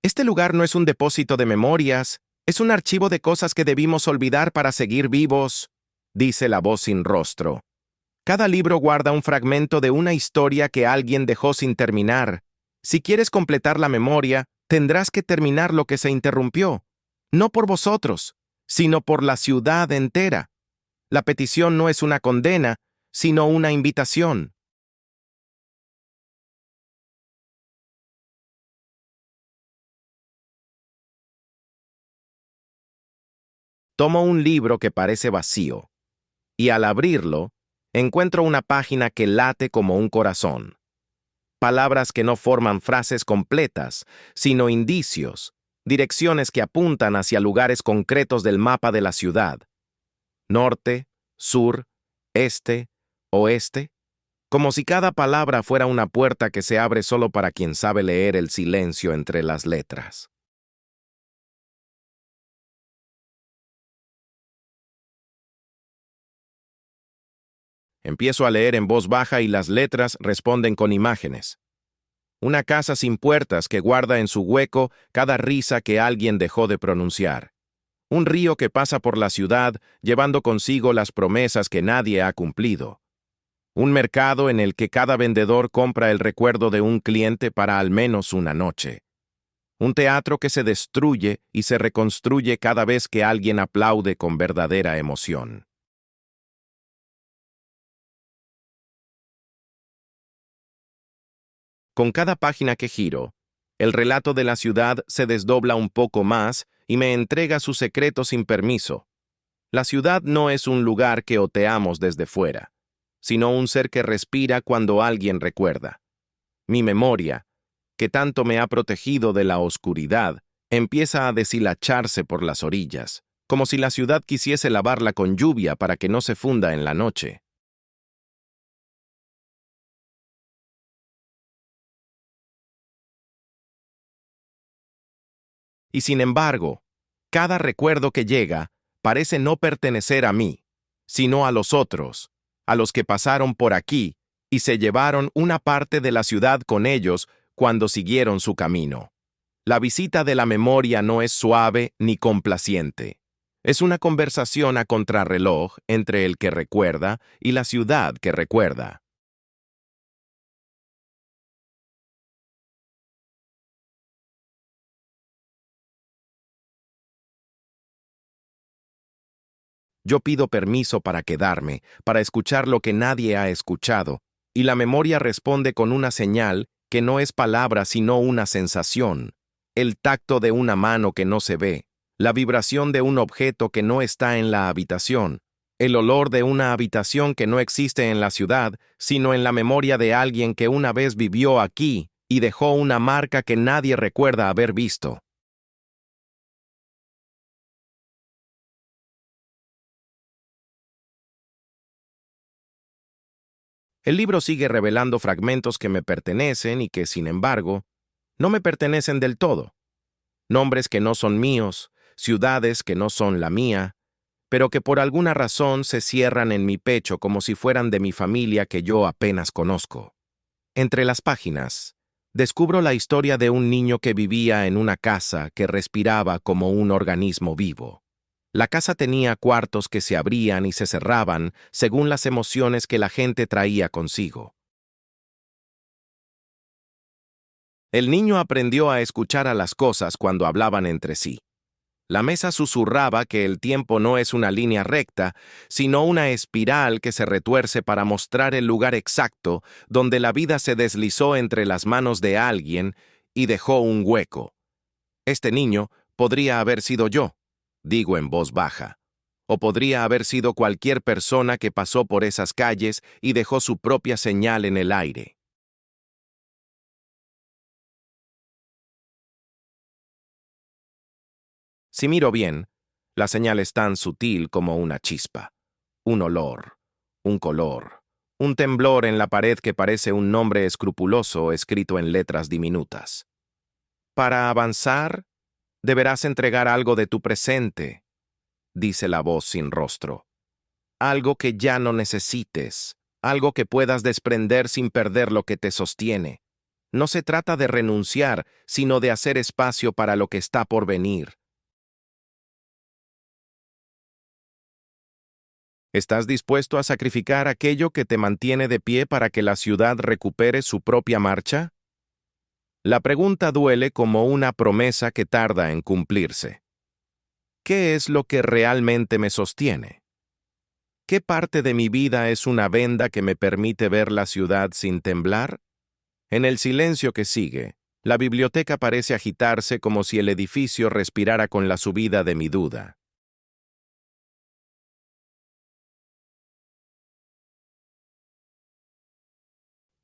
Este lugar no es un depósito de memorias, es un archivo de cosas que debimos olvidar para seguir vivos, dice la voz sin rostro. Cada libro guarda un fragmento de una historia que alguien dejó sin terminar. Si quieres completar la memoria, tendrás que terminar lo que se interrumpió, no por vosotros, sino por la ciudad entera. La petición no es una condena, sino una invitación. Tomo un libro que parece vacío, y al abrirlo, encuentro una página que late como un corazón. Palabras que no forman frases completas, sino indicios, direcciones que apuntan hacia lugares concretos del mapa de la ciudad. Norte, sur, este, oeste, como si cada palabra fuera una puerta que se abre solo para quien sabe leer el silencio entre las letras. Empiezo a leer en voz baja y las letras responden con imágenes. Una casa sin puertas que guarda en su hueco cada risa que alguien dejó de pronunciar. Un río que pasa por la ciudad llevando consigo las promesas que nadie ha cumplido. Un mercado en el que cada vendedor compra el recuerdo de un cliente para al menos una noche. Un teatro que se destruye y se reconstruye cada vez que alguien aplaude con verdadera emoción. Con cada página que giro, el relato de la ciudad se desdobla un poco más y me entrega su secreto sin permiso. La ciudad no es un lugar que oteamos desde fuera, sino un ser que respira cuando alguien recuerda. Mi memoria, que tanto me ha protegido de la oscuridad, empieza a deshilacharse por las orillas, como si la ciudad quisiese lavarla con lluvia para que no se funda en la noche. Y sin embargo, cada recuerdo que llega parece no pertenecer a mí, sino a los otros, a los que pasaron por aquí y se llevaron una parte de la ciudad con ellos cuando siguieron su camino. La visita de la memoria no es suave ni complaciente. Es una conversación a contrarreloj entre el que recuerda y la ciudad que recuerda. Yo pido permiso para quedarme, para escuchar lo que nadie ha escuchado, y la memoria responde con una señal que no es palabra sino una sensación, el tacto de una mano que no se ve, la vibración de un objeto que no está en la habitación, el olor de una habitación que no existe en la ciudad, sino en la memoria de alguien que una vez vivió aquí y dejó una marca que nadie recuerda haber visto. El libro sigue revelando fragmentos que me pertenecen y que, sin embargo, no me pertenecen del todo. Nombres que no son míos, ciudades que no son la mía, pero que por alguna razón se cierran en mi pecho como si fueran de mi familia que yo apenas conozco. Entre las páginas, descubro la historia de un niño que vivía en una casa que respiraba como un organismo vivo. La casa tenía cuartos que se abrían y se cerraban según las emociones que la gente traía consigo. El niño aprendió a escuchar a las cosas cuando hablaban entre sí. La mesa susurraba que el tiempo no es una línea recta, sino una espiral que se retuerce para mostrar el lugar exacto donde la vida se deslizó entre las manos de alguien y dejó un hueco. Este niño podría haber sido yo, digo en voz baja, o podría haber sido cualquier persona que pasó por esas calles y dejó su propia señal en el aire. Si miro bien, la señal es tan sutil como una chispa, un olor, un color, un temblor en la pared que parece un nombre escrupuloso escrito en letras diminutas. Para avanzar, deberás entregar algo de tu presente, dice la voz sin rostro. Algo que ya no necesites, algo que puedas desprender sin perder lo que te sostiene. No se trata de renunciar, sino de hacer espacio para lo que está por venir. ¿Estás dispuesto a sacrificar aquello que te mantiene de pie para que la ciudad recupere su propia marcha? La pregunta duele como una promesa que tarda en cumplirse. ¿Qué es lo que realmente me sostiene? ¿Qué parte de mi vida es una venda que me permite ver la ciudad sin temblar? En el silencio que sigue, la biblioteca parece agitarse como si el edificio respirara con la subida de mi duda.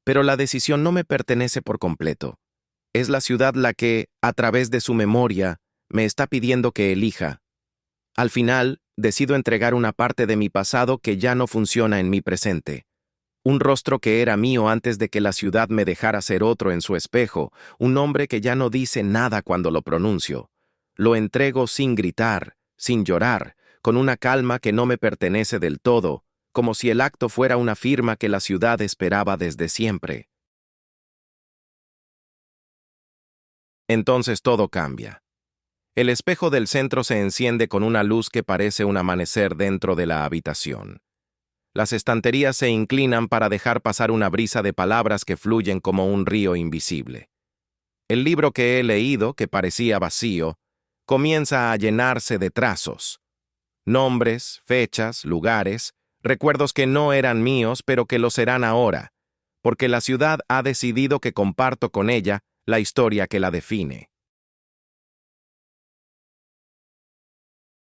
Pero la decisión no me pertenece por completo. Es la ciudad la que, a través de su memoria, me está pidiendo que elija. Al final, decido entregar una parte de mi pasado que ya no funciona en mi presente. Un rostro que era mío antes de que la ciudad me dejara ser otro en su espejo, un nombre que ya no dice nada cuando lo pronuncio. Lo entrego sin gritar, sin llorar, con una calma que no me pertenece del todo, como si el acto fuera una firma que la ciudad esperaba desde siempre. Entonces todo cambia. El espejo del centro se enciende con una luz que parece un amanecer dentro de la habitación. Las estanterías se inclinan para dejar pasar una brisa de palabras que fluyen como un río invisible. El libro que he leído, que parecía vacío, comienza a llenarse de trazos. Nombres, fechas, lugares, recuerdos que no eran míos pero que lo serán ahora. porque la ciudad ha decidido que comparto con ella la historia que la define.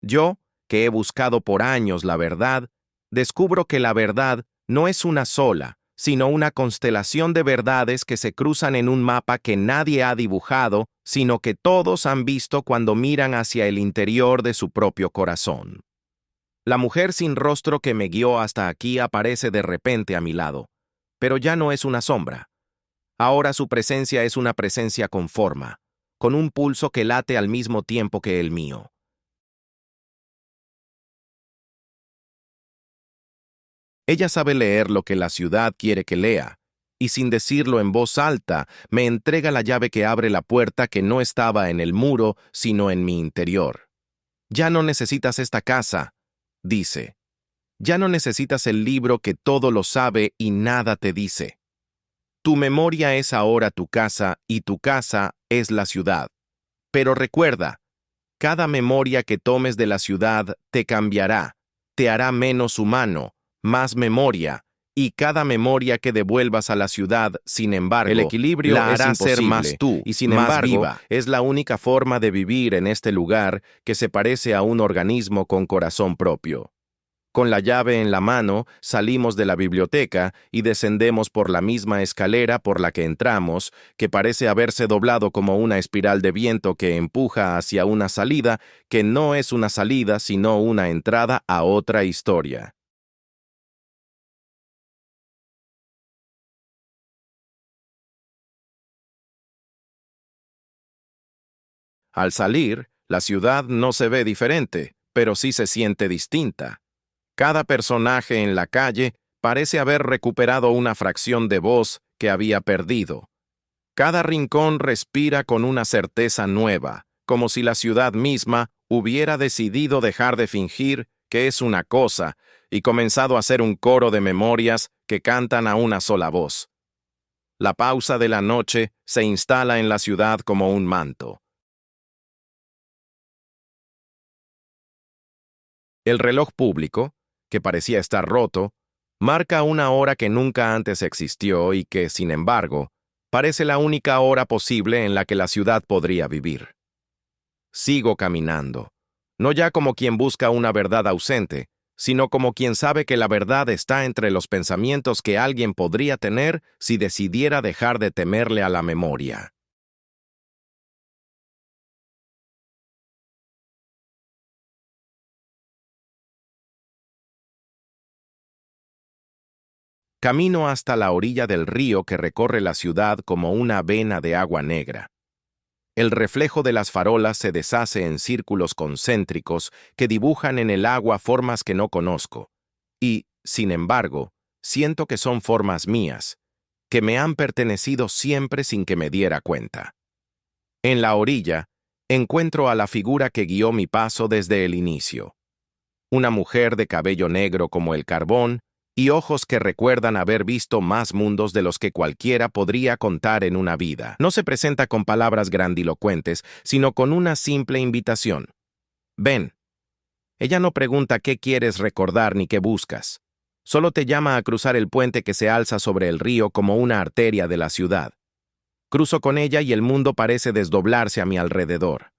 Yo, que he buscado por años la verdad, descubro que la verdad no es una sola, sino una constelación de verdades que se cruzan en un mapa que nadie ha dibujado, sino que todos han visto cuando miran hacia el interior de su propio corazón. La mujer sin rostro que me guió hasta aquí aparece de repente a mi lado, pero ya no es una sombra. Ahora su presencia es una presencia con forma, con un pulso que late al mismo tiempo que el mío. Ella sabe leer lo que la ciudad quiere que lea, y sin decirlo en voz alta, me entrega la llave que abre la puerta que no estaba en el muro, sino en mi interior. Ya no necesitas esta casa, dice. Ya no necesitas el libro que todo lo sabe y nada te dice. Tu memoria es ahora tu casa y tu casa es la ciudad. Pero recuerda, cada memoria que tomes de la ciudad te cambiará, te hará menos humano, más memoria, y cada memoria que devuelvas a la ciudad, sin embargo, El equilibrio la es hará ser imposible, más tú, y sin más embargo, viva. Es la única forma de vivir en este lugar que se parece a un organismo con corazón propio. Con la llave en la mano, salimos de la biblioteca y descendemos por la misma escalera por la que entramos, que parece haberse doblado como una espiral de viento que empuja hacia una salida, que no es una salida, sino una entrada a otra historia. Al salir, la ciudad no se ve diferente, pero sí se siente distinta. Cada personaje en la calle parece haber recuperado una fracción de voz que había perdido. Cada rincón respira con una certeza nueva, como si la ciudad misma hubiera decidido dejar de fingir que es una cosa y comenzado a ser un coro de memorias que cantan a una sola voz. La pausa de la noche se instala en la ciudad como un manto. El reloj público, que parecía estar roto, marca una hora que nunca antes existió y que, sin embargo, parece la única hora posible en la que la ciudad podría vivir. Sigo caminando, no ya como quien busca una verdad ausente, sino como quien sabe que la verdad está entre los pensamientos que alguien podría tener si decidiera dejar de temerle a la memoria. Camino hasta la orilla del río que recorre la ciudad como una vena de agua negra. El reflejo de las farolas se deshace en círculos concéntricos que dibujan en el agua formas que no conozco, y, sin embargo, siento que son formas mías, que me han pertenecido siempre sin que me diera cuenta. En la orilla, encuentro a la figura que guió mi paso desde el inicio. Una mujer de cabello negro como el carbón y ojos que recuerdan haber visto más mundos de los que cualquiera podría contar en una vida. No se presenta con palabras grandilocuentes, sino con una simple invitación. Ven. Ella no pregunta qué quieres recordar ni qué buscas. Solo te llama a cruzar el puente que se alza sobre el río como una arteria de la ciudad. Cruzo con ella y el mundo parece desdoblarse a mi alrededor.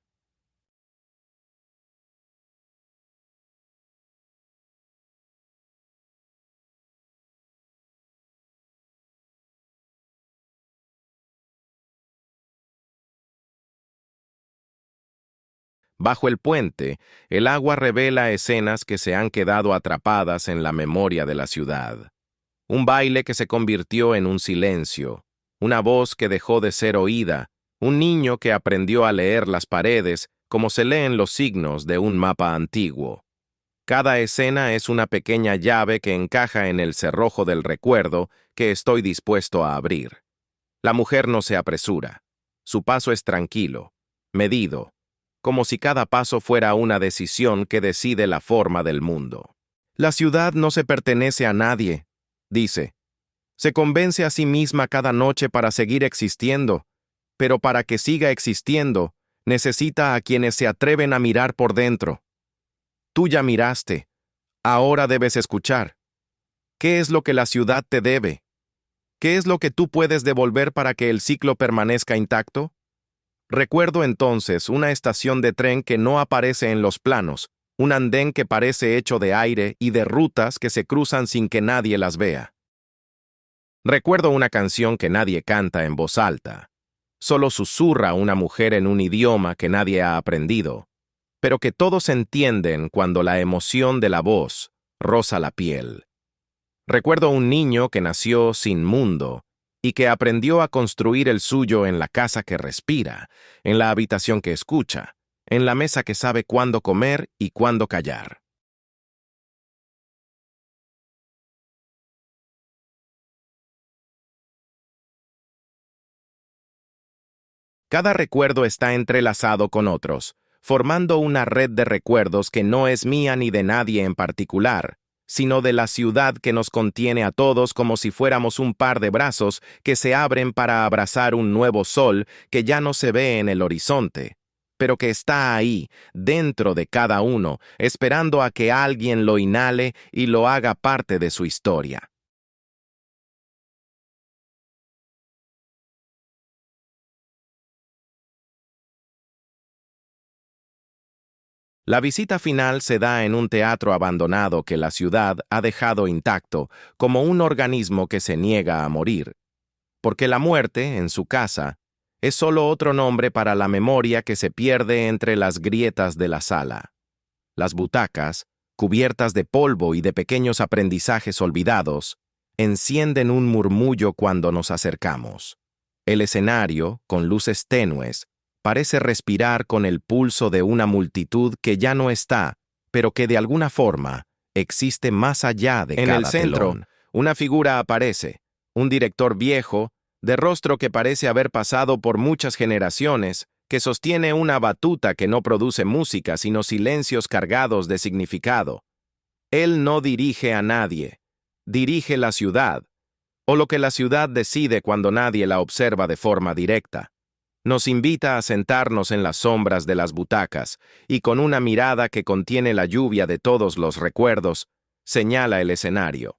Bajo el puente, el agua revela escenas que se han quedado atrapadas en la memoria de la ciudad. Un baile que se convirtió en un silencio, una voz que dejó de ser oída, un niño que aprendió a leer las paredes como se leen los signos de un mapa antiguo. Cada escena es una pequeña llave que encaja en el cerrojo del recuerdo que estoy dispuesto a abrir. La mujer no se apresura. Su paso es tranquilo, medido, como si cada paso fuera una decisión que decide la forma del mundo. La ciudad no se pertenece a nadie, dice. Se convence a sí misma cada noche para seguir existiendo, pero para que siga existiendo, necesita a quienes se atreven a mirar por dentro. Tú ya miraste, ahora debes escuchar. ¿Qué es lo que la ciudad te debe? ¿Qué es lo que tú puedes devolver para que el ciclo permanezca intacto? Recuerdo entonces una estación de tren que no aparece en los planos, un andén que parece hecho de aire y de rutas que se cruzan sin que nadie las vea. Recuerdo una canción que nadie canta en voz alta. Solo susurra una mujer en un idioma que nadie ha aprendido, pero que todos entienden cuando la emoción de la voz roza la piel. Recuerdo un niño que nació sin mundo y que aprendió a construir el suyo en la casa que respira, en la habitación que escucha, en la mesa que sabe cuándo comer y cuándo callar. Cada recuerdo está entrelazado con otros, formando una red de recuerdos que no es mía ni de nadie en particular, sino de la ciudad que nos contiene a todos como si fuéramos un par de brazos que se abren para abrazar un nuevo sol que ya no se ve en el horizonte, pero que está ahí, dentro de cada uno, esperando a que alguien lo inhale y lo haga parte de su historia. La visita final se da en un teatro abandonado que la ciudad ha dejado intacto, como un organismo que se niega a morir. Porque la muerte, en su casa, es solo otro nombre para la memoria que se pierde entre las grietas de la sala. Las butacas, cubiertas de polvo y de pequeños aprendizajes olvidados, encienden un murmullo cuando nos acercamos. El escenario, con luces tenues, parece respirar con el pulso de una multitud que ya no está, pero que de alguna forma existe más allá de cada telón. En el centro, una figura aparece, un director viejo, de rostro que parece haber pasado por muchas generaciones, que sostiene una batuta que no produce música sino silencios cargados de significado. Él no dirige a nadie, dirige la ciudad, o lo que la ciudad decide cuando nadie la observa de forma directa. Nos invita a sentarnos en las sombras de las butacas y con una mirada que contiene la lluvia de todos los recuerdos, señala el escenario.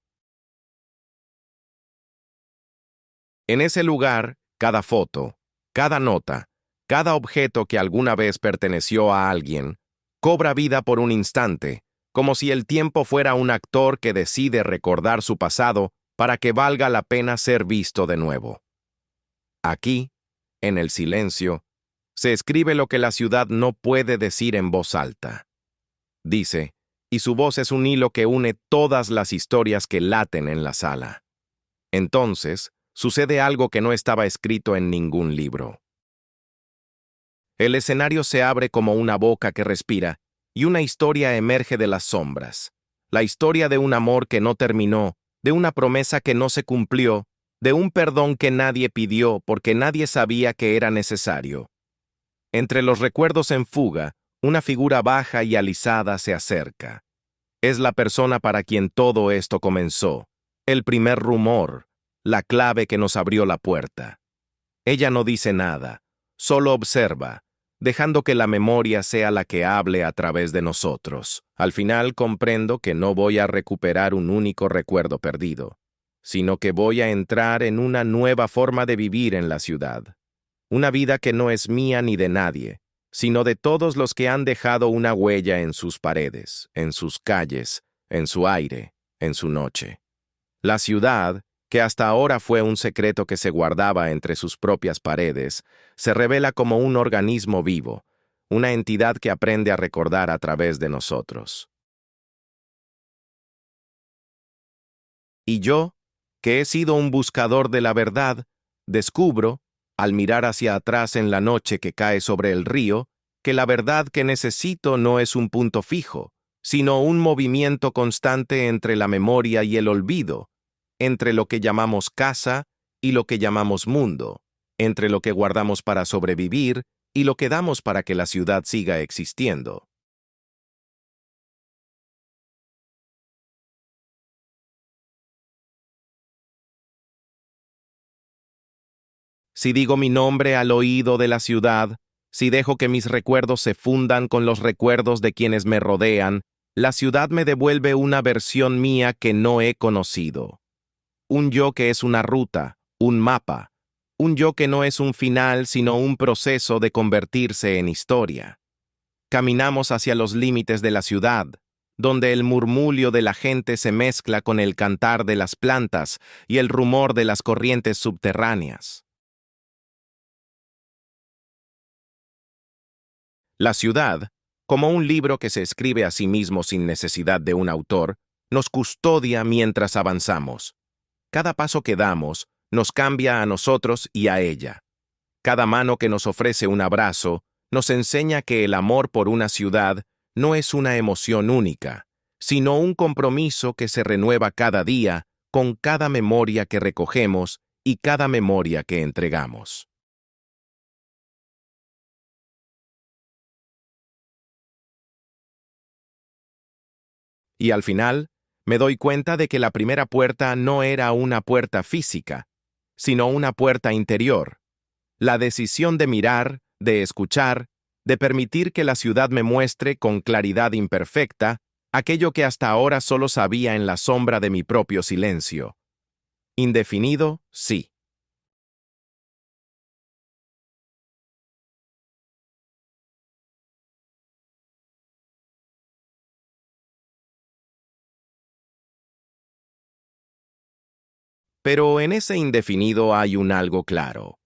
En ese lugar, cada foto, cada nota, cada objeto que alguna vez perteneció a alguien, cobra vida por un instante, como si el tiempo fuera un actor que decide recordar su pasado para que valga la pena ser visto de nuevo. Aquí, en el silencio, se escribe lo que la ciudad no puede decir en voz alta. Dice, y su voz es un hilo que une todas las historias que laten en la sala. Entonces, sucede algo que no estaba escrito en ningún libro. El escenario se abre como una boca que respira, y una historia emerge de las sombras. La historia de un amor que no terminó, de una promesa que no se cumplió, de un perdón que nadie pidió porque nadie sabía que era necesario. Entre los recuerdos en fuga, una figura baja y alisada se acerca. Es la persona para quien todo esto comenzó, el primer rumor, la clave que nos abrió la puerta. Ella no dice nada, solo observa, dejando que la memoria sea la que hable a través de nosotros. Al final comprendo que no voy a recuperar un único recuerdo perdido, sino que voy a entrar en una nueva forma de vivir en la ciudad. Una vida que no es mía ni de nadie, sino de todos los que han dejado una huella en sus paredes, en sus calles, en su aire, en su noche. La ciudad, que hasta ahora fue un secreto que se guardaba entre sus propias paredes, se revela como un organismo vivo, una entidad que aprende a recordar a través de nosotros. Y yo, que he sido un buscador de la verdad, descubro, al mirar hacia atrás en la noche que cae sobre el río, que la verdad que necesito no es un punto fijo, sino un movimiento constante entre la memoria y el olvido, entre lo que llamamos casa y lo que llamamos mundo, entre lo que guardamos para sobrevivir y lo que damos para que la ciudad siga existiendo. Si digo mi nombre al oído de la ciudad, si dejo que mis recuerdos se fundan con los recuerdos de quienes me rodean, la ciudad me devuelve una versión mía que no he conocido. un yo que es una ruta, un mapa, un yo que no es un final sino un proceso de convertirse en historia. Caminamos hacia los límites de la ciudad, donde el murmullo de la gente se mezcla con el cantar de las plantas y el rumor de las corrientes subterráneas. La ciudad, como un libro que se escribe a sí mismo sin necesidad de un autor, nos custodia mientras avanzamos. Cada paso que damos nos cambia a nosotros y a ella. Cada mano que nos ofrece un abrazo nos enseña que el amor por una ciudad no es una emoción única, sino un compromiso que se renueva cada día con cada memoria que recogemos y cada memoria que entregamos. Y al final, me doy cuenta de que la primera puerta no era una puerta física, sino una puerta interior. La decisión de mirar, de escuchar, de permitir que la ciudad me muestre con claridad imperfecta aquello que hasta ahora solo sabía en la sombra de mi propio silencio. Indefinido, sí. Pero en ese indefinido hay un algo claro.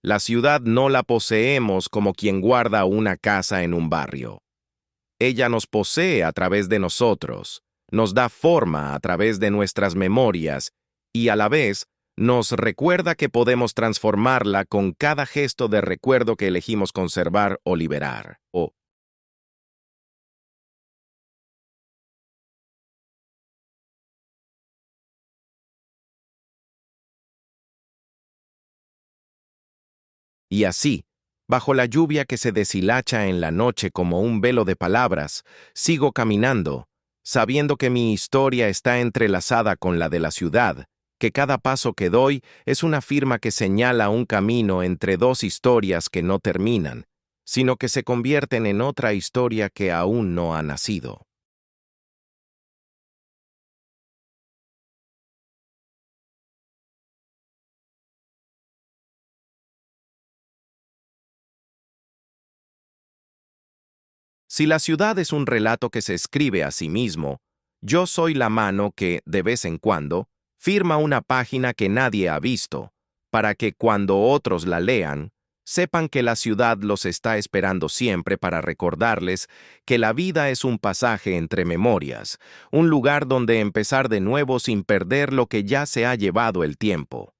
La ciudad no la poseemos como quien guarda una casa en un barrio. Ella nos posee a través de nosotros, nos da forma a través de nuestras memorias y a la vez nos recuerda que podemos transformarla con cada gesto de recuerdo que elegimos conservar o liberar. Y así, bajo la lluvia que se deshilacha en la noche como un velo de palabras, sigo caminando, sabiendo que mi historia está entrelazada con la de la ciudad, que cada paso que doy es una firma que señala un camino entre dos historias que no terminan, sino que se convierten en otra historia que aún no ha nacido. Si la ciudad es un relato que se escribe a sí mismo, yo soy la mano que, de vez en cuando, firma una página que nadie ha visto, para que cuando otros la lean, sepan que la ciudad los está esperando siempre para recordarles que la vida es un pasaje entre memorias, un lugar donde empezar de nuevo sin perder lo que ya se ha llevado el tiempo.